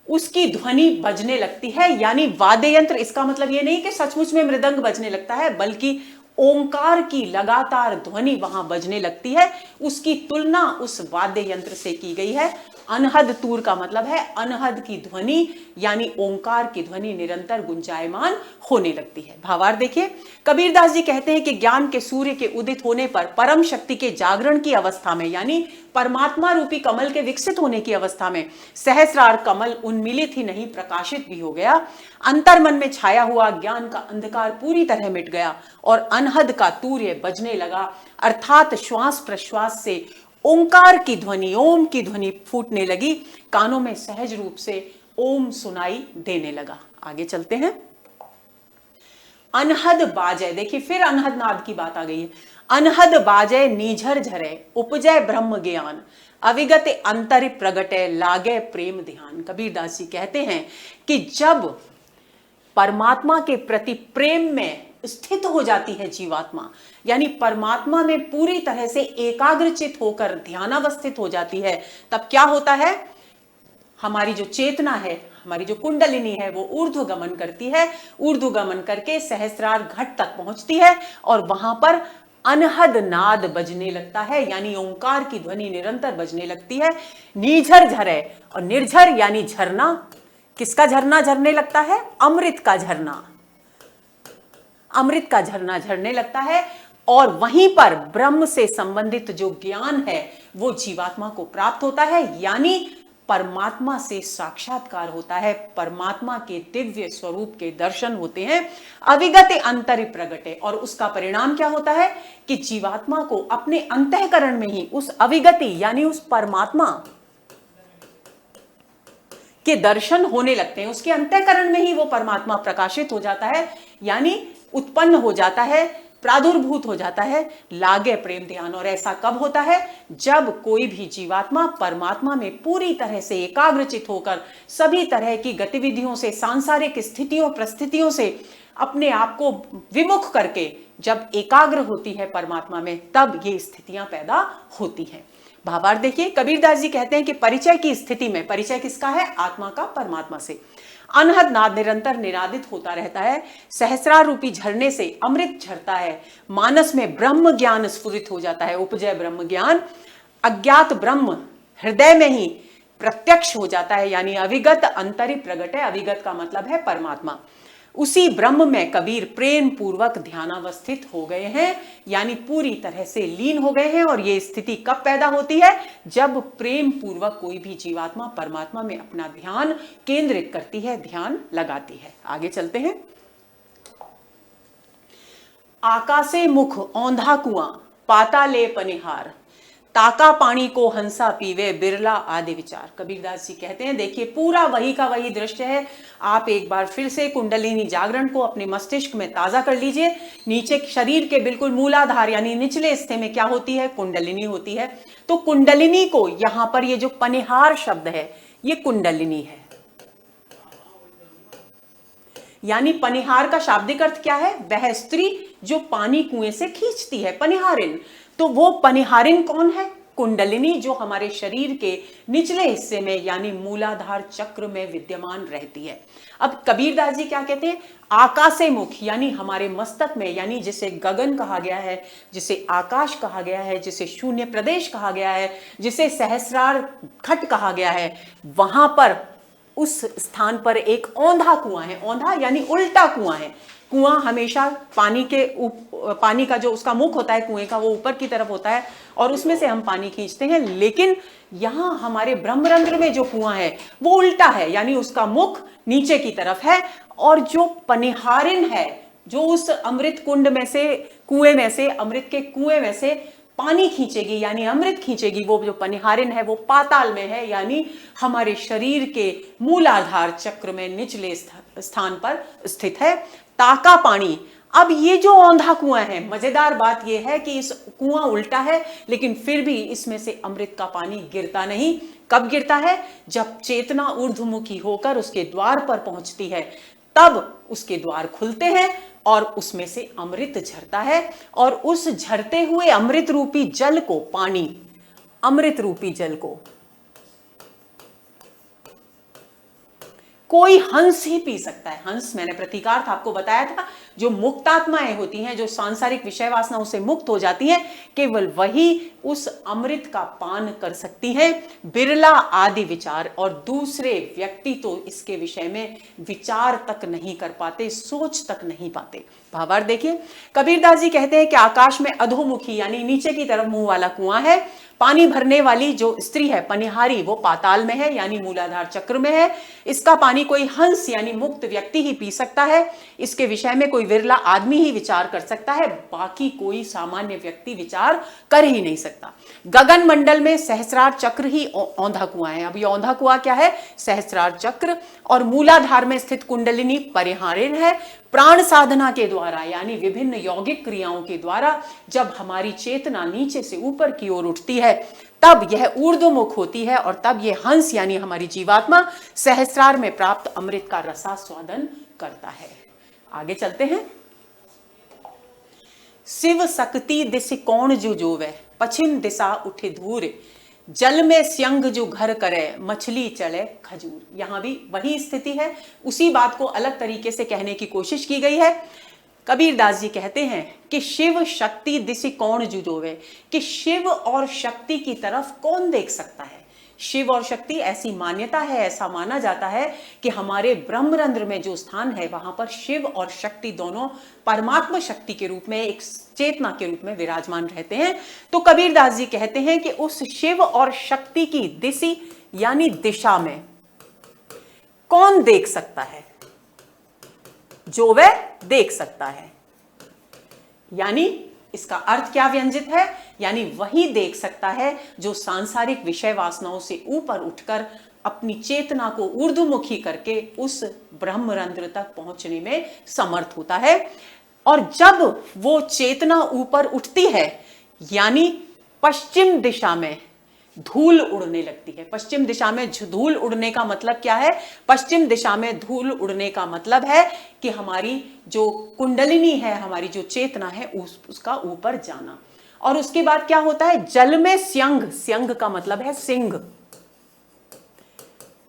उसकी ध्वनि बजने लगती है। यानी वाद्य यंत्र, इसका मतलब यह नहीं कि सचमुच में मृदंग बजने लगता है, बल्कि ओंकार की लगातार ध्वनि वहां बजने लगती है। उसकी तुलना उस वाद्य यंत्र से की गई है। अनहद तूर का मतलब है अनहद की ध्वनि, यानी ओंकार की ध्वनि निरंतर गुंजायमान होने लगती है। भावार्थ देखिए, कबीरदास जी कहते हैं कि ज्ञान के सूर्य के उदित होने पर परम शक्ति के जागरण की अवस्था में, यानी परमात्मा रूपी कमल के विकसित होने की अवस्था में, सहस्रार कमल उन्मिलित ही नहीं प्रकाशित भी हो गया। अंतर मन में छाया हुआ ज्ञान का अंधकार पूरी तरह मिट गया और अनहद का तूर्य बजने लगा, अर्थात श्वास प्रश्वास से ओंकार की ध्वनि, ओम की ध्वनि फूटने लगी। कानों में सहज रूप से ओम सुनाई देने लगा। आगे चलते हैं। अनहद बाजय, देखिए फिर अनहद नाद की बात आ गई है। अनहद बाजय नीझर झरे उपजय ब्रह्म ज्ञान, अविगत अंतर प्रगटे लागे प्रेम ध्यान। कबीरदास जी कहते हैं कि जब परमात्मा के प्रति प्रेम में स्थित हो जाती है जीवात्मा, यानी परमात्मा में पूरी तरह से एकाग्रचित होकर ध्यानावस्थित हो जाती है, तब क्या होता है? हमारी जो चेतना है, हमारी जो कुंडलिनी है, वो ऊर्ध्व गमन करती है। ऊर्ध्व गमन करके सहस्रार घट तक पहुंचती है और वहां पर अनहद नाद बजने लगता है, यानी ओंकार की ध्वनि निरंतर बजने लगती है। नीझर झरे, और निर्झर यानी झरना, किसका झरना झरने लगता है? अमृत का झरना, अमृत का झरना झरने लगता है। और वहीं पर ब्रह्म से संबंधित जो ज्ञान है वो जीवात्मा को प्राप्त होता है, यानी परमात्मा से साक्षात्कार होता है, परमात्मा के दिव्य स्वरूप के दर्शन होते हैं। अविगत अंतर प्रगटे, और उसका परिणाम क्या होता है कि जीवात्मा को अपने अंतःकरण में ही उस अविगति यानी उस परमात्मा के दर्शन होने लगते हैं। उसके अंतःकरण में ही वो परमात्मा प्रकाशित हो जाता है, यानी उत्पन्न हो जाता है, प्रादुर्भूत हो जाता है। लागे प्रेम ध्यान, और ऐसा कब होता है? जब कोई भी जीवात्मा परमात्मा में पूरी तरह से एकाग्रचित होकर सभी तरह की गतिविधियों से, सांसारिक स्थितियों परिस्थितियों से अपने आप को विमुख करके जब एकाग्र होती है परमात्मा में, तब ये स्थितियां पैदा होती हैं। भावार्थ देखिए, कबीरदास जी कहते हैं कि परिचय की स्थिति में, परिचय किसका है? आत्मा का परमात्मा से। अनहद नाद निरंतर निनादित होता रहता है, सहस्रार रूपी झरने से अमृत झरता है, मानस में ब्रह्म ज्ञान स्फुरित हो जाता है, उपजय ब्रह्म ज्ञान, अज्ञात ब्रह्म हृदय में ही प्रत्यक्ष हो जाता है, यानी अविगत अंतरि प्रगट है। अविगत का मतलब है परमात्मा। उसी ब्रह्म में कबीर प्रेम पूर्वक ध्यानावस्थित हो गए हैं, यानी पूरी तरह से लीन हो गए हैं। और यह स्थिति कब पैदा होती है? जब प्रेम पूर्वक कोई भी जीवात्मा परमात्मा में अपना ध्यान केंद्रित करती है, ध्यान लगाती है। आगे चलते हैं। आकाशे मुख औंधा कुआं, पाताले पनिहार, ताका पानी को हंसा पीवे, बिरला आदि विचार। कबीरदास जी कहते हैं, देखिए पूरा वही का वही दृश्य है। आप एक बार फिर से कुंडलिनी जागरण को अपने मस्तिष्क में ताजा कर लीजिए। नीचे शरीर के बिल्कुल मूलाधार यानी निचले हिस्से में क्या होती है? कुंडलिनी होती है। तो कुंडलिनी को यहां पर ये जो पनिहार शब्द है, ये कुंडलिनी है। यानी पनिहार का शाब्दिक अर्थ क्या है? वह स्त्री जो पानी कुएं से खींचती है, पनिहारिन। तो वो पनिहारिन कौन है? कुंडलिनी, जो हमारे शरीर के निचले हिस्से में यानी मूलाधार चक्र में विद्यमान रहती है। अब कबीरदास जी क्या कहते हैं? आकाशे मुख, यानी हमारे मस्तक में, यानी जिसे गगन कहा गया है, जिसे आकाश कहा गया है, जिसे शून्य प्रदेश कहा गया है, जिसे सहस्रार घट कहा गया है, वहां पर उस स्थान पर एक औंधा कुआं है। औंधा यानी उल्टा कुआं है। कुआं हमेशा पानी का जो उसका मुख होता है कुएं का, वो ऊपर की तरफ होता है और उसमें से हम पानी खींचते हैं। लेकिन यहां हमारे ब्रह्मरंध्र में जो कुआं है वो उल्टा है, यानी उसका मुख नीचे की तरफ है। और जो पनिहारिन है जो उस अमृत कुंड में से, कुएं में से, अमृत के कुएं में से पानी खींचेगी यानी अमृत खींचेगी, वो जो पनिहारिन है वो पाताल में है यानी हमारे शरीर के मूलाधार चक्र में निचले स्थान पर स्थित है। ताका पानी, अब ये जो औंधा कुआं है, मजेदार बात यह है कि इस कुआं उल्टा है लेकिन फिर भी इसमें से अमृत का पानी गिरता नहीं। कब गिरता है? जब चेतना ऊर्ध्वमुखी होकर उसके द्वार पर पहुंचती है, तब उसके द्वार खुलते हैं और उसमें से अमृत झरता है। और उस झरते हुए अमृत रूपी जल को, पानी, अमृत रूपी जल को कोई हंस ही पी सकता है। हंस, मैंने प्रतीकार्थ आपको बताया था, जो मुक्त आत्माएं होती हैं, जो सांसारिक विषय वासनाओं से मुक्त हो जाती हैं, केवल वही उस अमृत का पान कर सकती हैं। बिरला आदि विचार और दूसरे व्यक्ति तो इसके विषय में विचार तक नहीं कर पाते, सोच तक नहीं पाते। भावार्थ देखिए, कबीरदास जी कहते हैं कि आकाश में अधोमुखी यानी नीचे की तरफ मुंह वाला कुआं है। पानी भरने वाली जो स्त्री है पनिहारी, वो पाताल में है यानी मूलाधार चक्र में है। इसका पानी कोई हंस यानी मुक्त व्यक्ति ही पी सकता है। इसके विषय में कोई विरला आदमी ही विचार कर सकता है, बाकी कोई सामान्य व्यक्ति विचार कर ही नहीं सकता। गगन मंडल में सहस्रार चक्र ही औंधा कुआं है। अब ये औंधा कुआं क्या है? सहस्रार चक्र। और मूलाधार में स्थित कुंडलिनी परिहारिन है। प्राण साधना के द्वारा यानी विभिन्न यौगिक क्रियाओं के द्वारा जब हमारी चेतना नीचे से ऊपर की ओर उठती है, तब यह ऊर्ध्वमुख होती है और तब यह हंस यानी हमारी जीवात्मा सहस्रार में प्राप्त अमृत का रसास्वादन करता है। आगे चलते हैं। शिव शक्ति दिश कौन जो जोवे, पश्चिम दिशा उठे धूर, जल में स्यंग जो घर करे, मछली चले खजूर। यहां भी वही स्थिति है, उसी बात को अलग तरीके से कहने की कोशिश की गई है। कबीरदास जी कहते हैं कि शिव शक्ति दिशि कौन जुजोवे, कि शिव और शक्ति की तरफ कौन देख सकता है। शिव और शक्ति, ऐसी मान्यता है, ऐसा माना जाता है कि हमारे ब्रह्मरंध्र में जो स्थान है वहां पर शिव और शक्ति दोनों परमात्मा शक्ति के रूप में, एक चेतना के रूप में विराजमान रहते हैं। तो कबीरदास जी कहते हैं कि उस शिव और शक्ति की दिशि यानी दिशा में कौन देख सकता है? जो वह देख सकता है, यानी इसका अर्थ क्या व्यंजित है? यानी वही देख सकता है जो सांसारिक विषय वासनाओं से ऊपर उठकर अपनी चेतना को ऊर्ध्वमुखी करके उस ब्रह्मरंध्र तक पहुंचने में समर्थ होता है। और जब वो चेतना ऊपर उठती है यानी पश्चिम दिशा में धूल उड़ने लगती है। पश्चिम दिशा में धूल उड़ने का मतलब क्या है? पश्चिम दिशा में धूल उड़ने का मतलब है कि हमारी जो कुंडलिनी है, हमारी जो चेतना है, उसका ऊपर जाना। और उसके बाद क्या होता है? जल में स्यंग, स्यंग का मतलब है सिंह।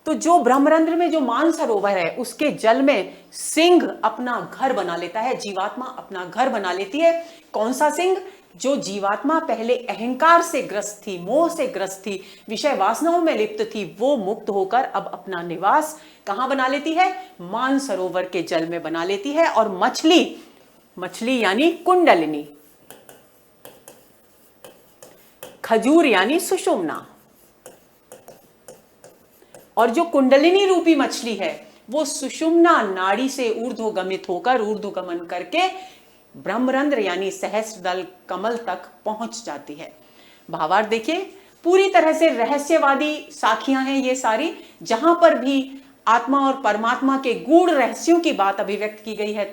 तो जो ब्रह्मरंध्र में जो मानसरोवर है उसके जल में सिंह अपना घर बना लेता है, जीवात्मा अपना घर बना लेती है। कौन सा सिंह? जो जीवात्मा पहले अहंकार से ग्रस्त थी, मोह से ग्रस्त थी, विषय वासनाओं में लिप्त थी, वो मुक्त होकर अब अपना निवास कहां बना लेती है? मानसरोवर के जल में बना लेती है। और मछली, मछली यानी कुंडलिनी, खजूर यानी सुषुम्ना। और जो कुंडलिनी रूपी मछली है वो सुषुम्ना नाड़ी से ऊर्ध्वगमित होकर, ऊर्ध्वगमन करके ब्रह्मरंध्र यानी सहस्त्रदल कमल तक पहुंच जाती है। भावार्थ देखिए, पूरी तरह से रहस्यवादी साखियां हैं ये सारी। जहां पर भी आत्मा और परमात्मा के गूढ़ रहस्यों की बात अभिव्यक्त की गई है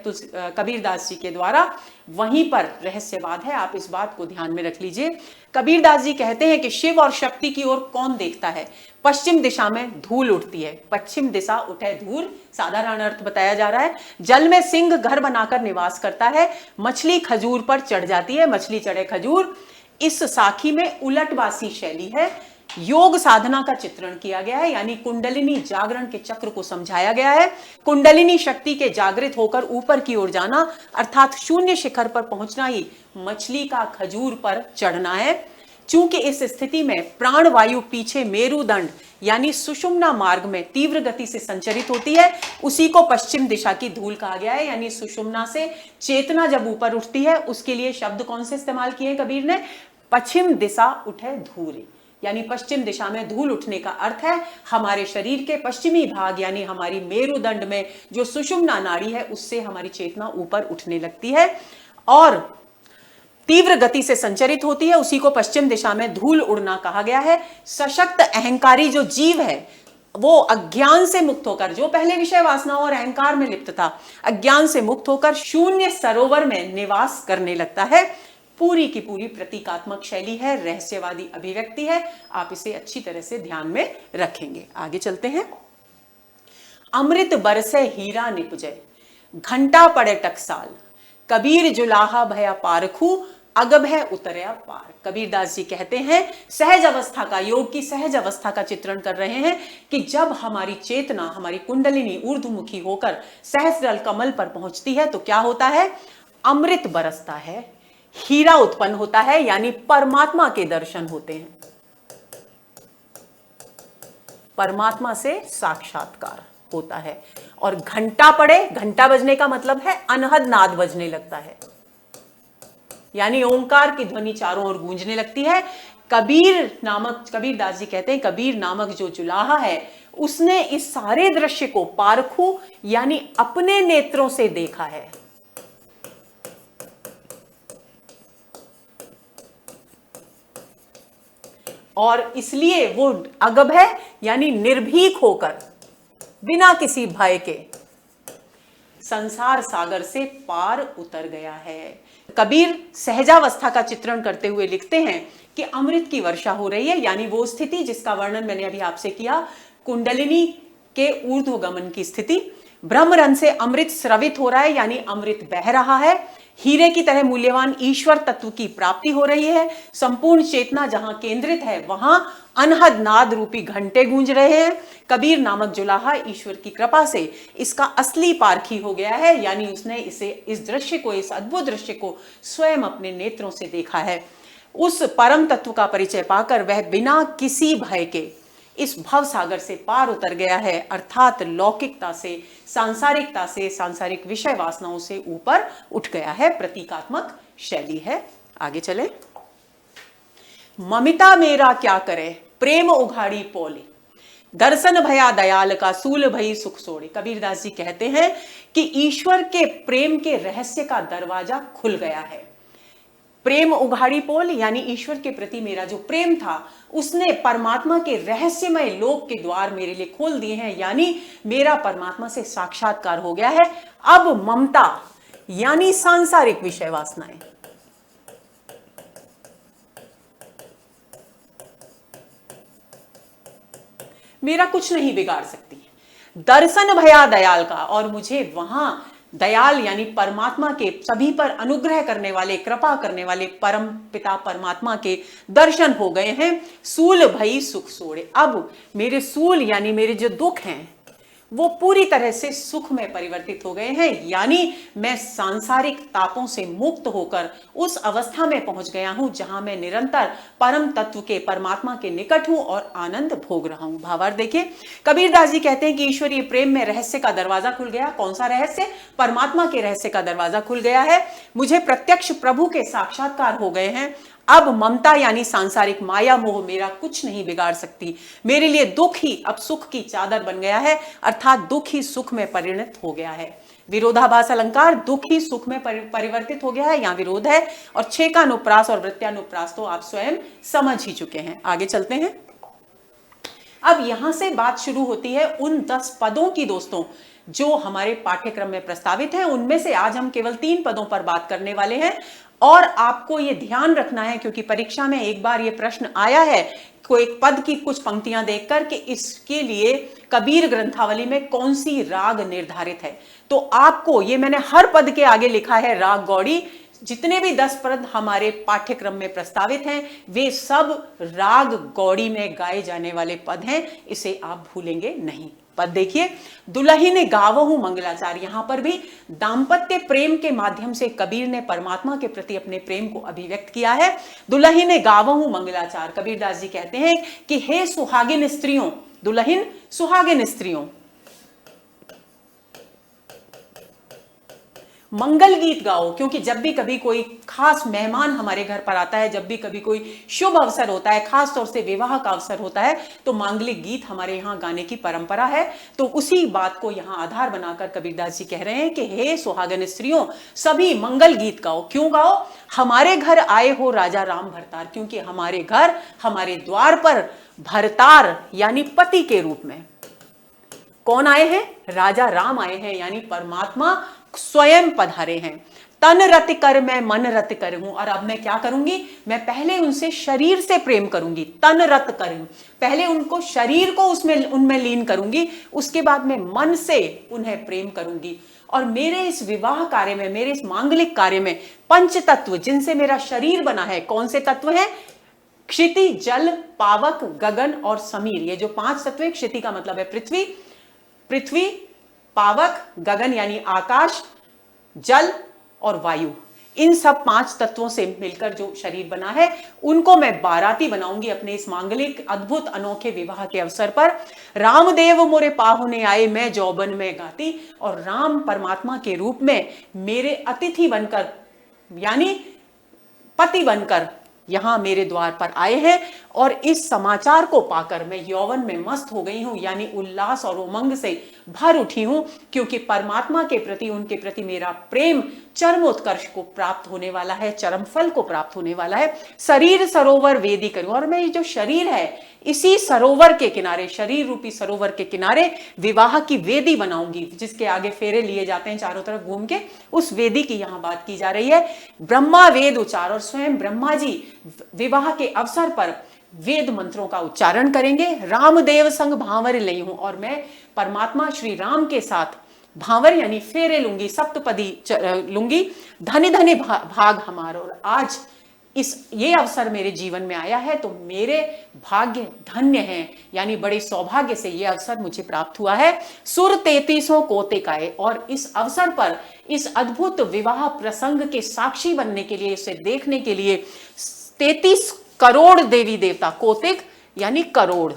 कबीरदास जी के द्वारा, वहीं पर रहस्यवाद है। आप इस बात को ध्यान में रख लीजिए। कबीरदास जी कहते हैं कि शिव और शक्ति की ओर कौन देखता है? पश्चिम दिशा में धूल उठती है। पश्चिम दिशा उठे धूल, साधारण अर्थ बताया जा रहा है। जल में सिंह घर बनाकर निवास करता है। मछली खजूर पर चढ़ जाती है, मछली चढ़े खजूर। इस साखी में उलटवासी शैली है। योग साधना का चित्रण किया गया है, यानी कुंडलिनी जागरण के चक्र को समझाया गया है। कुंडलिनी शक्ति के जागृत होकर ऊपर की ओर जाना अर्थात शून्य शिखर पर पहुंचना ही मछली का खजूर पर चढ़ना है। चूंकि इस स्थिति में प्राण वायु पीछे मेरुदंड यानी सुषुम्ना मार्ग में तीव्र गति से संचरित होती है, उसी को पश्चिम दिशा की धूल कहा गया है। यानी सुषुम्ना से चेतना जब ऊपर उठती है, उसके लिए शब्द कौन से इस्तेमाल किए कबीर ने? पश्चिम दिशा उठे धूल। यानी पश्चिम दिशा में धूल उठने का अर्थ है हमारे शरीर के पश्चिमी भाग यानी हमारी मेरुदंड में जो सुषुम्ना नाड़ी है उससे हमारी चेतना ऊपर उठने लगती है और तीव्र गति से संचरित होती है। उसी को पश्चिम दिशा में धूल उड़ना कहा गया है। सशक्त अहंकारी जो जीव है वो अज्ञान से मुक्त होकर, जो पहले विषय वासनाओं और अहंकार में लिप्त था, अज्ञान से मुक्त होकर शून्य सरोवर में निवास करने लगता है। पूरी की पूरी प्रतीकात्मक शैली है, रहस्यवादी अभिव्यक्ति है। आप इसे अच्छी तरह से ध्यान में रखेंगे। आगे चलते हैं। अमृत बरसे हीरा निपुजे, घंटा पड़े टकसाल, कबीर जुलाहा भया पारखू, अगब है उतरया पार। कबीरदास जी कहते हैं, सहज अवस्था का, योग की सहज अवस्था का चित्रण कर रहे हैं कि जब हमारी चेतना, हमारी कुंडलिनी ऊर्ध्वमुखी होकर सहस्त्रदल कमल पर पहुंचती है तो क्या होता है? अमृत बरसता है, हीरा उत्पन्न होता है, यानी परमात्मा के दर्शन होते हैं, परमात्मा से साक्षात्कार होता है। और घंटा पड़े, घंटा बजने का मतलब है अनहद नाद बजने लगता है, यानी ओंकार की ध्वनि चारों ओर गूंजने लगती है। कबीरदास जी कहते हैं, कबीर नामक जो जुलाहा है उसने इस सारे दृश्य को पारखू यानी अपने नेत्रों से देखा है। और इसलिए वो अगब है यानी निर्भीक होकर, बिना किसी भय के संसार सागर से पार उतर गया है। कबीर सहजावस्था का चित्रण करते हुए लिखते हैं कि अमृत की वर्षा हो रही है, यानी वो स्थिति जिसका वर्णन मैंने अभी आपसे किया, कुंडलिनी के ऊर्ध्वगमन की स्थिति। ब्रह्मरंध्र से अमृत स्रवित हो रहा है, यानी अमृत बह रहा है। हीरे की तरह मूल्यवान ईश्वर तत्व की प्राप्ति हो रही है। संपूर्ण चेतना जहां केंद्रित है वहां अनहद नाद रूपी घंटे गूंज रहे हैं। कबीर नामक जुलाहा ईश्वर की कृपा से इसका असली पारखी हो गया है, यानी उसने इस दृश्य को, इस अद्भुत दृश्य को स्वयं अपने नेत्रों से देखा है। उस परम तत्व का परिचय पाकर वह बिना किसी भय के इस भव सागर से पार उतर गया है, अर्थात लौकिकता से, सांसारिकता से, सांसारिक विषय वासनाओं से ऊपर उठ गया है। प्रतीकात्मक शैली है। आगे चले। ममिता मेरा क्या करे, प्रेम उघाड़ी पोले, दर्शन भया दयाल का, सूल भई सुख सोड़े। कबीरदास जी कहते हैं कि ईश्वर के प्रेम के रहस्य का दरवाजा खुल गया है। प्रेम उघाड़ी पोल यानी ईश्वर के प्रति मेरा जो प्रेम था उसने परमात्मा के रहस्यमय लोक के द्वार मेरे लिए खोल दिए हैं, यानी मेरा परमात्मा से साक्षात्कार हो गया है। अब ममता यानी सांसारिक विषय वासनाएं मेरा कुछ नहीं बिगाड़ सकती। दर्शन भया दयाल का, और मुझे वहां दयाल यानी परमात्मा के, सभी पर अनुग्रह करने वाले, कृपा करने वाले परम पिता परमात्मा के दर्शन हो गए हैं। सूल भई सुख सोड़े, अब मेरे सूल यानी मेरे जो दुख हैं वो पूरी तरह से सुख में परिवर्तित हो गए हैं, यानी मैं सांसारिक तापों से मुक्त होकर उस अवस्था में पहुंच गया हूं जहां मैं निरंतर परम तत्व के, परमात्मा के निकट हूं और आनंद भोग रहा हूं। भावार्थ देखिए, कबीरदास जी कहते हैं कि ईश्वरीय प्रेम में रहस्य का दरवाजा खुल गया। कौन सा रहस्य? परमात्मा के रहस्य का दरवाजा खुल गया है। मुझे प्रत्यक्ष प्रभु के साक्षात्कार हो गए हैं। अब ममता यानी सांसारिक माया मोह मेरा कुछ नहीं बिगाड़ सकती। मेरे लिए दुख ही अब सुख की चादर बन गया है, अर्थात दुख ही सुख में परिणत हो गया है। विरोधाभास अलंकार, दुख ही सुख में परिवर्तित हो गया है, यहां विरोध है। और 6 का अनुप्रास और वृत्त्यानुप्रास तो आप स्वयं समझ ही चुके हैं। आगे चलते हैं। अब यहां से बात शुरू होती है उन 10 पदों की दोस्तों जो हमारे पाठ्यक्रम में प्रस्तावित हैं। उनमें से आज हम केवल 3 पदों पर बात करने वाले हैं। और आपको यह ध्यान रखना है, क्योंकि परीक्षा में एक बार यह प्रश्न आया है कोई एक पद की कुछ पंक्तियां देखकर कि इसके लिए कबीर ग्रंथावली में कौन सी राग निर्धारित है। तो आपको, ये मैंने हर पद के आगे लिखा है राग गौड़ी। जितने भी 10 पद हमारे पाठ्यक्रम में प्रस्तावित हैं वे सब राग गौड़ी में गाए जाने वाले पद हैं, इसे आप भूलेंगे नहीं। पद देखिए, दुलहिन गावहु मंगलाचार। यहां पर भी दाम्पत्य प्रेम के माध्यम से कबीर ने परमात्मा के प्रति अपने प्रेम को अभिव्यक्त किया है। दुलहिन गावहु मंगलाचार, कबीरदास जी कहते हैं कि हे सुहागिन स्त्रियों, दुलहिन सुहागिन स्त्रियों, मंगल गीत गाओ, क्योंकि जब भी कभी कोई खास मेहमान हमारे घर पर आता है, जब भी कभी कोई शुभ अवसर होता है, खास तौर से विवाह का अवसर होता है, तो मांगलिक गीत हमारे यहाँ गाने की परंपरा है। तो उसी बात को यहाँ आधार बनाकर कबीरदास जी कह रहे हैं कि हे सुहागन स्त्रियों, सभी मंगल गीत गाओ। क्यों गाओ? हमारे घर आए हो राजा राम भरतार, क्योंकि हमारे घर, हमारे द्वार पर भरतार यानी पति के रूप में कौन आए हैं? राजा राम आए हैं, यानी परमात्मा स्वयं पधारे हैं। तन रति कर मैं मन रति कर हूं, और अब मैं क्या करूंगी? मैं पहले उनसे शरीर से प्रेम करूंगी, तन रत कर, पहले उनको शरीर को उसमें उनमें लीन करूंगी, उसके बाद मैं मन से उन्हें प्रेम करूंगी। और मेरे इस विवाह कार्य में, मेरे इस मांगलिक कार्य में पंच तत्व जिनसे मेरा शरीर बना है, कौन से तत्व हैं? क्षिति, जल, पावक, गगन और समीर। ये जो 5 तत्व है, क्षिति का मतलब है पृथ्वी, पृथ्वी, पावक, गगन यानी आकाश, जल और वायु, इन सब 5 तत्वों से मिलकर जो शरीर बना है, उनको मैं बाराती बनाऊंगी अपने इस मांगलिक अद्भुत अनोखे विवाह के अवसर पर। रामदेव मोरे पाहुने आए, मैं जौबन में गाती। और राम परमात्मा के रूप में मेरे अतिथि बनकर, यानी पति बनकर यहां मेरे द्वार पर आए हैं। और इस समाचार को पाकर मैं यौवन में मस्त हो गई हूं, यानी उल्लास और उमंग से भर उठी हूं, क्योंकि परमात्मा के प्रति, उनके प्रति मेरा प्रेम चरमोत्कर्ष को प्राप्त होने वाला है, चरम फल को प्राप्त होने वाला है। शरीर सरोवर वेदी करूं, और मैं ये जो शरीर है, इसी सरोवर के किनारे, शरीर रूपी सरोवर के किनारे विवाह की वेदी बनाऊंगी, जिसके आगे फेरे लिए जाते हैं चारों तरफ घूम के, उस वेदी की यहां बात की जा रही है। ब्रह्मा वेद उच्चार, और स्वयं ब्रह्मा जी विवाह के अवसर पर वेद मंत्रों का उच्चारण करेंगे। रामदेव संग भांवर लई हूं, और मैं परमात्मा श्री राम के साथ भांवर यानी फेरे लूंगी, सप्तपदी लूंगी। धनी धनी भाग हमारा, और आज ये अवसर मेरे जीवन में आया है, तो मेरे भाग्य धन्य हैं, यानी बड़े सौभाग्य से ये अवसर मुझे प्राप्त हुआ है। सुर 33 कोते आए, और इस अवसर पर, इस अद्भुत विवाह प्रसंग के साक्षी बनने के लिए, इसे देखने के लिए 33 करोड़ देवी देवता, कोतिक यानी करोड़,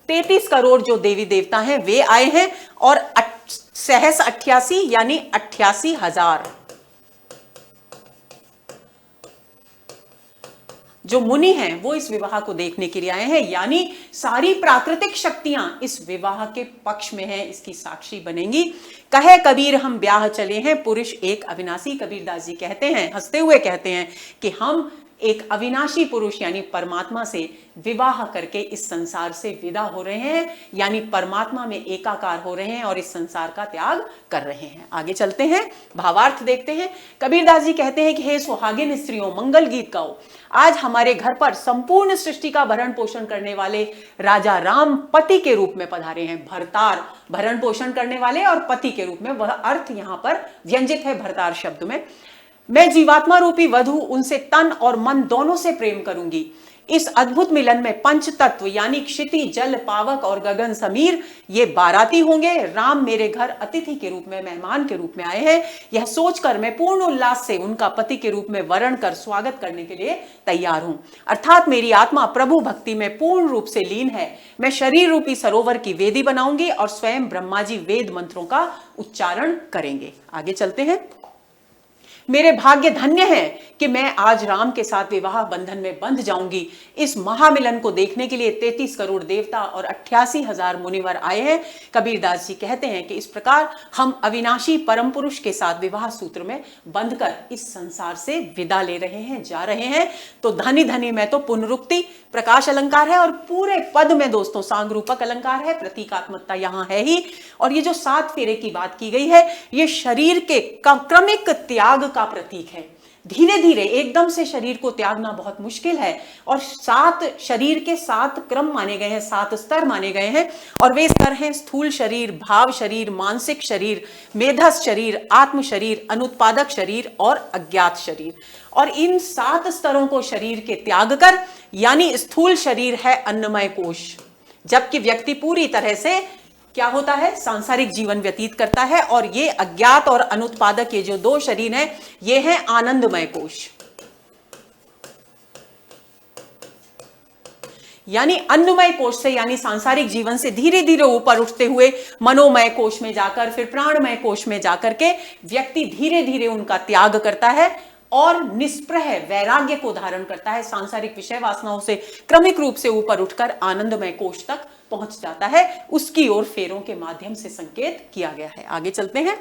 33 करोड़ जो देवी देवता हैं वे आए हैं, और सहस 88 यानी 88,000 जो मुनि हैं वो इस विवाह को देखने के लिए आए हैं, यानी सारी प्राकृतिक शक्तियां इस विवाह के पक्ष में हैं, इसकी साक्षी बनेंगी। कहे कबीर हम ब्याह चले हैं, पुरुष एक अविनाशी। कबीरदास जी कहते हैं, हंसते हुए कहते हैं कि हम एक अविनाशी पुरुष यानी परमात्मा से विवाह करके इस संसार से विदा हो रहे हैं, यानी परमात्मा में एकाकार हो रहे हैं और इस संसार का त्याग कर रहे हैं। आगे चलते हैं, भावार्थ देखते हैं। कबीरदास जी कहते हैं कि हे सुहागिन स्त्रियों, मंगल गीत गाओ। आज हमारे घर पर संपूर्ण सृष्टि का भरण पोषण करने वाले राजा राम पति के रूप में पधारे हैं। भरतार, भरण पोषण करने वाले, और पति के रूप में, वह अर्थ यहां पर व्यंजित है भरतार शब्द में। मैं जीवात्मा रूपी वधु उनसे तन और मन दोनों से प्रेम करूंगी। इस अद्भुत मिलन में पंच तत्व यानी क्षिति, जल, पावक और गगन समीर ये बाराती होंगे। राम मेरे घर अतिथि के रूप में, मेहमान के रूप में आए हैं। यह सोचकर मैं पूर्ण उल्लास से उनका पति के रूप में वर्ण कर स्वागत करने के लिए तैयार हूं। अर्थात मेरी आत्मा प्रभु भक्ति में पूर्ण रूप से लीन है। मैं शरीर रूपी सरोवर की वेदी बनाऊंगी और स्वयं ब्रह्मा जी वेद मंत्रों का उच्चारण करेंगे। आगे चलते हैं। मेरे भाग्य धन्य हैं कि मैं आज राम के साथ विवाह बंधन में बंध जाऊंगी। इस महामिलन को देखने के लिए 33 करोड़ देवता और 88,000 मुनिवर आए हैं। कबीरदास जी कहते हैं कि इस प्रकार हम अविनाशी परम पुरुष के साथ विवाह सूत्र में बंधकर इस संसार से विदा ले रहे हैं, जा रहे हैं। तो धनी धनी में तो पुनरुक्ति प्रकाश अलंकार है, और पूरे पद में दोस्तों सांग रूपक अलंकार है, प्रतीकात्मकता यहां है ही। और ये जो 7 फेरे की बात की गई है, ये शरीर के क्रमिक त्याग का प्रतीक है। धीरे धीरे एकदम से शरीर को त्यागना बहुत मुश्किल है, और 7 शरीर के 7 क्रम माने गए हैं, 7 स्तर माने गए हैं। और वे स्तर हैं स्थूल शरीर, भाव शरीर, मानसिक शरीर, मेधस शरीर, आत्म शरीर, अनुत्पादक शरीर और अज्ञात शरीर। और इन 7 स्तरों को शरीर के त्याग कर, यानी स्थूल शरीर है अन्नमय कोश, जबकि व्यक्ति पूरी तरह से क्या होता है, सांसारिक जीवन व्यतीत करता है। और ये अज्ञात और अनुत्पादक, ये जो 2 शरीर हैं, ये हैं आनंदमय कोश। यानी अन्नमय कोश से, यानी सांसारिक जीवन से धीरे धीरे ऊपर उठते हुए मनोमय कोश में जाकर फिर प्राणमय कोश में जाकर के व्यक्ति धीरे धीरे उनका त्याग करता है और निष्प्रह वैराग्य को धारण करता है। सांसारिक विषय वासनाओं से क्रमिक रूप से ऊपर उठकर आनंदमय कोश तक पहुंच जाता है। उसकी ओर फेरों के माध्यम से संकेत किया गया है। आगे चलते हैं।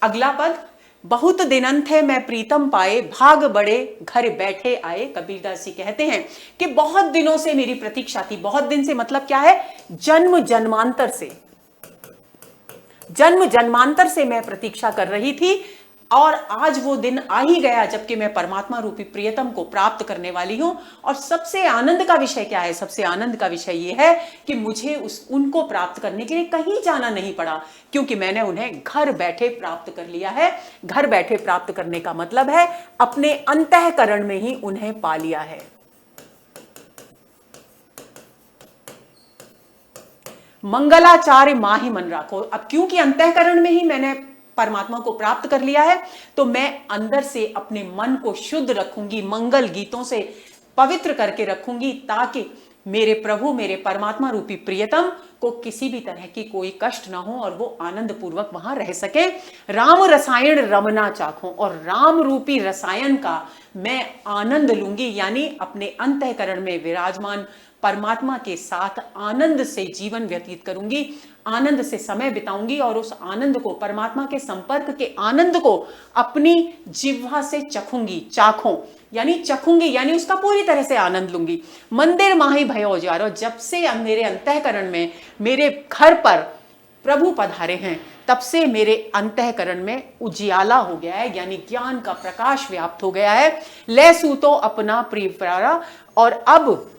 अगला पद, बहुत दिनंत है मैं प्रीतम पाए, भाग बड़े घर बैठे आए। कबीरदास जी कहते हैं कि बहुत दिनों से मेरी प्रतीक्षा थी। बहुत दिन से मतलब क्या है? जन्म जन्मांतर से, जन्म जन्मांतर से मैं प्रतीक्षा कर रही थी और आज वो दिन आ ही गया जबकि मैं परमात्मा रूपी प्रियतम को प्राप्त करने वाली हूं। और सबसे आनंद का विषय क्या है? सबसे आनंद का विषय ये है कि मुझे उनको प्राप्त करने के लिए कहीं जाना नहीं पड़ा, क्योंकि मैंने उन्हें घर बैठे प्राप्त कर लिया है। घर बैठे प्राप्त करने का मतलब है अपने अंतःकरण में ही उन्हें पा लिया है। मंगलाचार्य माहि मन राखो। अब क्योंकि अंतःकरण में ही मैंने परमात्मा को प्राप्त कर लिया है, तो मैं अंदर से अपने मन को शुद्ध रखूंगी, मंगल गीतों से पवित्र करके रखूंगी, ताकि मेरे प्रभु, मेरे परमात्मा रूपी प्रियतम को किसी भी तरह की कोई कष्ट ना हो और वो आनंद पूर्वक वहां रह सके। राम रसायन रमना चाखूं, और राम रूपी रसायन का मैं आनंद लूंगी, यानी अपने अंतःकरण में विराजमान परमात्मा के साथ आनंद से जीवन व्यतीत करूंगी, आनंद से समय बिताऊंगी और उस आनंद को, परमात्मा के संपर्क के आनंद को अपनी जिह्वा से चखूंगी, चाखूं यानी चखूंगी, यानी उसका पूरी तरह से आनंद लूंगी। मंदिर माही भयो उजारो, जब से मेरे अंतःकरण में, मेरे घर पर प्रभु पधारे हैं, तब से मेरे अंतःकरण में उजियाला हो गया है, यानी ज्ञान का प्रकाश व्याप्त हो गया है। ले सूतो अपना प्रिय प्यारा, और अब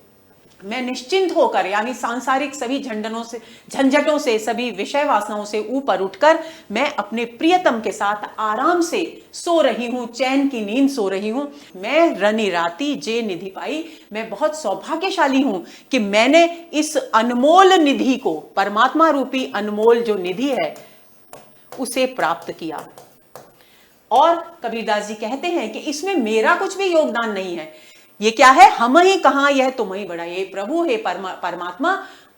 मैं निश्चिंत होकर, यानी सांसारिक सभी झंझटों से, सभी विषय वासनाओं से ऊपर उठकर मैं अपने प्रियतम के साथ आराम से सो रही हूं, चैन की नींद सो रही हूं। मैं रनि राती जे निधि पाई, मैं बहुत सौभाग्यशाली हूं कि मैंने इस अनमोल निधि को, परमात्मा रूपी अनमोल जो निधि है, उसे प्राप्त किया। और कबीरदास जी कहते हैं कि इसमें मेरा कुछ भी योगदान नहीं है। ये क्या है? हम ही कहां, यह तुम ही बड़ा। ये प्रभु है, परमात्मा,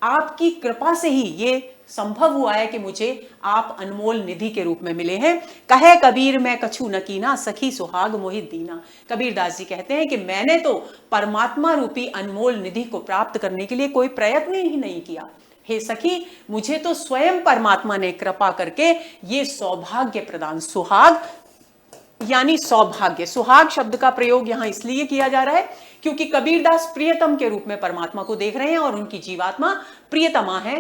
आपकी कृपा से ही ये संभव हुआ है कि मुझे आप अनमोल निधि के रूप में मिले हैं। कहे कबीर मैं कछु न कीना, सखी सुहाग मोहित दीना। कबीरदास जी कहते हैं कि मैंने तो परमात्मा रूपी अनमोल निधि को प्राप्त करने के लिए कोई प्रयत्न ही नहीं किया। हे सखी, मुझे तो स्वयं परमात्मा ने कृपा करके ये सौभाग्य प्रदान, सुहाग यानी सौभाग्य, सुहाग शब्द का प्रयोग यहां इसलिए किया जा रहा है क्योंकि कबीरदास प्रियतम के रूप में परमात्मा को देख रहे हैं और उनकी जीवात्मा प्रियतमा है।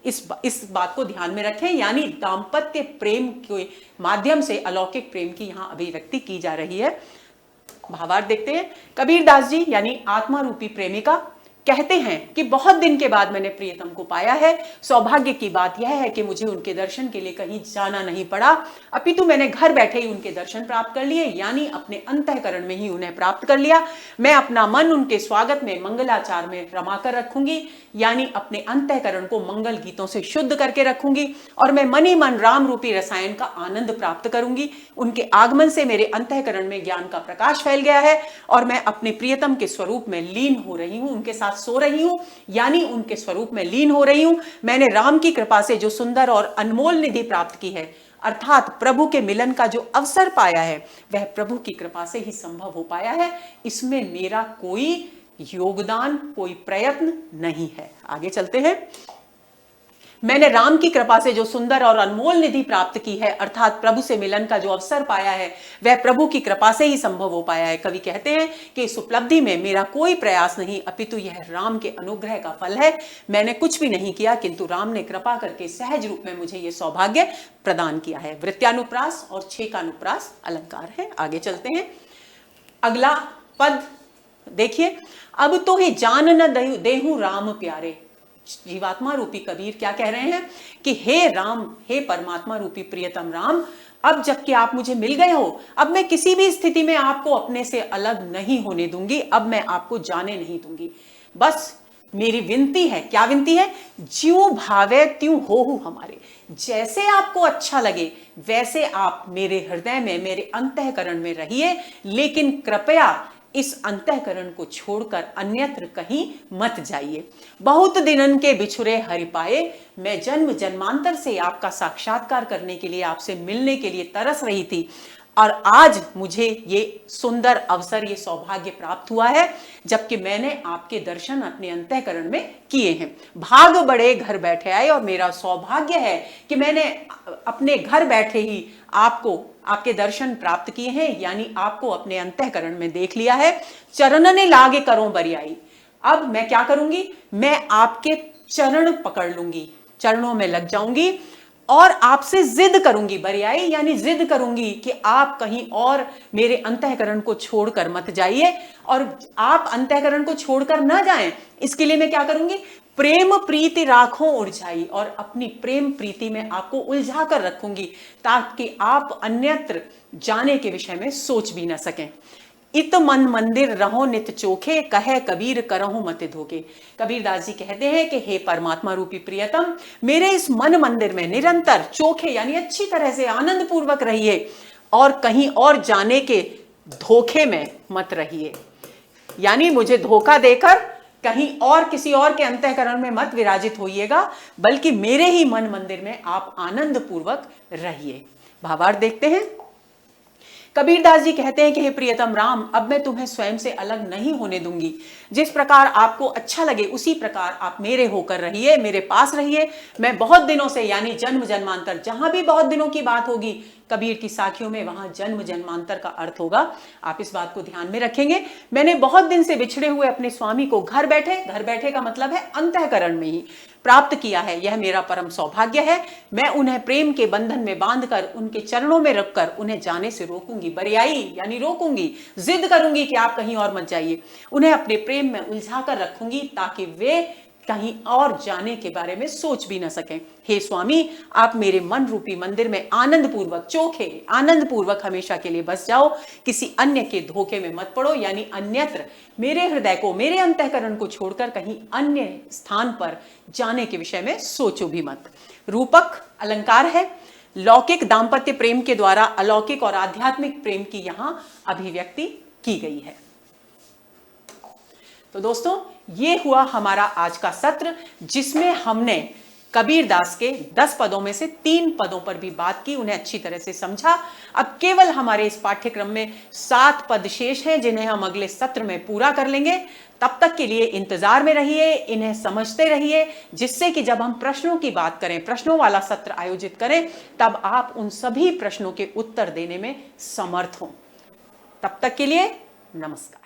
इस बात को ध्यान में रखें, यानी दाम्पत्य प्रेम के माध्यम से अलौकिक प्रेम की यहां अभिव्यक्ति की जा रही है। भावार्थ देखते हैं। कबीरदास जी यानी आत्मा रूपी प्रेमिका कहते हैं कि बहुत दिन के बाद मैंने प्रियतम को पाया है। सौभाग्य की बात यह है कि मुझे उनके दर्शन के लिए कहीं जाना नहीं पड़ा, अपितु मैंने घर बैठे ही उनके दर्शन प्राप्त कर लिए, यानी अपने अंतःकरण में ही उन्हें प्राप्त कर लिया। मैं अपना मन उनके स्वागत में मंगलाचार में रमाकर रखूंगी, यानी अपने अंतःकरण को मंगल गीतों से शुद्ध करके रखूंगी, और मैं मन ही मन राम रूपी रसायन का आनंद प्राप्त करूंगी। उनके आगमन से मेरे अंतःकरण में ज्ञान का प्रकाश फैल गया है और मैं अपने प्रियतम के स्वरूप में लीन हो रही हूं, उनके साथ सो रही हूं, यानी उनके स्वरूप में लीन हो रही हूं। मैंने राम की कृपा से जो सुंदर और अनमोल निधि प्राप्त की है, अर्थात प्रभु के मिलन का जो अवसर पाया है, वह प्रभु की कृपा से ही संभव हो पाया है। इसमें मेरा कोई योगदान, कोई प्रयत्न नहीं है। आगे चलते हैं। मैंने राम की कृपा से जो सुंदर और अनमोल निधि प्राप्त की है, अर्थात प्रभु से मिलन का जो अवसर पाया है, वह प्रभु की कृपा से ही संभव हो पाया है। कवि कहते हैं कि इस उपलब्धि में मेरा कोई प्रयास नहीं, अपितु यह राम के अनुग्रह का फल है। मैंने कुछ भी नहीं किया, किंतु राम ने कृपा करके सहज रूप में मुझे यह सौभाग्य प्रदान किया है। वृत्यानुप्रास और छेकानुप्रास अलंकार है। आगे चलते हैं। अगला पद देखिए। अब तो ही जान न देहूं राम प्यारे। जीवात्मा रूपी कबीर क्या कह रहे हैं कि हे राम, हे परमात्मा रूपी प्रियतम राम, अब जबकि आप मुझे मिल गए हो, अब मैं किसी भी स्थिति में आपको अपने से अलग नहीं होने दूंगी। अब मैं आपको जाने नहीं दूंगी। बस मेरी विनती है। क्या विनती है? ज्यों भावे त्यों होहु हमारे। जैसे आपको अच्छा लगे वैसे आप मेरे हृदय में, मेरे अंतःकरण में रहिए, लेकिन कृपया इस अंतःकरण को छोड़कर अन्यत्र कहीं मत जाइए। बहुत दिनन के बिछुरे हरि पाए, मैं जन्म जन्मांतर से आपका साक्षात्कार करने के लिए, आपसे मिलने के लिए तरस रही थी, और आज मुझे ये सुंदर अवसर, ये सौभाग्य प्राप्त हुआ है, जबकि मैंने आपके दर्शन अपने अंतःकरण में किए हैं। भाग बड़े घर बैठे आए, और मेरा सौभाग्य है कि मैंने अपने घर बैठे ही आपको, आपके दर्शन प्राप्त किए हैं, यानी आपको अपने अंतःकरण में देख लिया है। चरणने लागे करों बरियाई, अब मैं क्या करूंगी, मैं आपके चरण पकड़ लूंगी, चरणों में लग जाऊंगी और आपसे जिद करूंगी। बरियाई यानी जिद करूंगी कि आप कहीं और मेरे अंतःकरण को छोड़कर मत जाइए, और आप अंतःकरण को छोड़कर ना जाएं, इसके लिए मैं क्या करूंगी, प्रेम प्रीति राखों उलझाई, और अपनी प्रेम प्रीति में आपको उलझा कर रखूंगी, ताकि आप अन्यत्र जाने के विषय में सोच भी ना सकें। इत मन मंदिर रहो नित चोखे, कहे कबीर करहु मत धोखे। कबीरदास जी कहते हैं कि हे परमात्मा रूपी प्रियतम, मेरे इस मन मंदिर में निरंतर चोखे यानी अच्छी तरह से आनंद पूर्वक रहिए, और कहीं और जाने के धोखे में मत रहिए, यानी मुझे धोखा देकर कहीं और किसी और के अंतःकरण में मत विराजित होइएगा, बल्कि मेरे ही मन मंदिर में आप आनंद पूर्वक रहिए। भावार्थ देखते हैं। कबीरदास जी कहते हैं कि हे प्रियतम राम, अब मैं तुम्हें स्वयं से अलग नहीं होने दूंगी। जिस प्रकार आपको अच्छा लगे उसी प्रकार आप मेरे होकर रहिए, मेरे पास रहिए। मैं बहुत दिनों से, यानी जन्म जन्मांतर, जहां भी बहुत दिनों की बात होगी कबीर की साखियों में, वहां जन्म जन्मांतर का अर्थ होगा। आप इस बात को ध्यान में रखेंगे। मैंने बहुत दिन से बिछड़े हुए अपने स्वामी को घर बैठे का मतलब है अंतःकरण में ही प्राप्त किया है। यह मेरा परम सौभाग्य है। मैं उन्हें प्रेम के बंधन में बांधकर, उनके चरणों में रखकर उन्हें जाने से रोकूंगी। बरियाई यानी रोकूंगी, जिद करूंगी कि आप कहीं और मत जाइए। उन्हें अपने प्रेम में उलझा कर रखूंगी, ताकि वे कहीं और जाने के बारे में सोच भी न सकें। हे स्वामी, आप मेरे मन रूपी मंदिर में आनंद पूर्वक, चोखे आनंद पूर्वक हमेशा के लिए बस जाओ, किसी अन्य के धोखे में मत पड़ो, यानी अन्यत्र मेरे हृदय को, मेरे अंतःकरण को छोड़कर कहीं अन्य स्थान पर जाने के विषय में सोचो भी मत। रूपक अलंकार है। लौकिक दाम्पत्य प्रेम के द्वारा अलौकिक और आध्यात्मिक प्रेम की यहां अभिव्यक्ति की गई है। तो दोस्तों, ये हुआ हमारा आज का सत्र, जिसमें हमने कबीरदास के 10 पदों में से 3 पदों पर भी बात की, उन्हें अच्छी तरह से समझा। अब केवल हमारे इस पाठ्यक्रम में 7 पद शेष हैं, जिन्हें हम अगले सत्र में पूरा कर लेंगे। तब तक के लिए इंतजार में रहिए, इन्हें समझते रहिए, जिससे कि जब हम प्रश्नों की बात करें, प्रश्नों वाला सत्र आयोजित करें, तब आप उन सभी प्रश्नों के उत्तर देने में समर्थ हों। तब तक के लिए नमस्कार।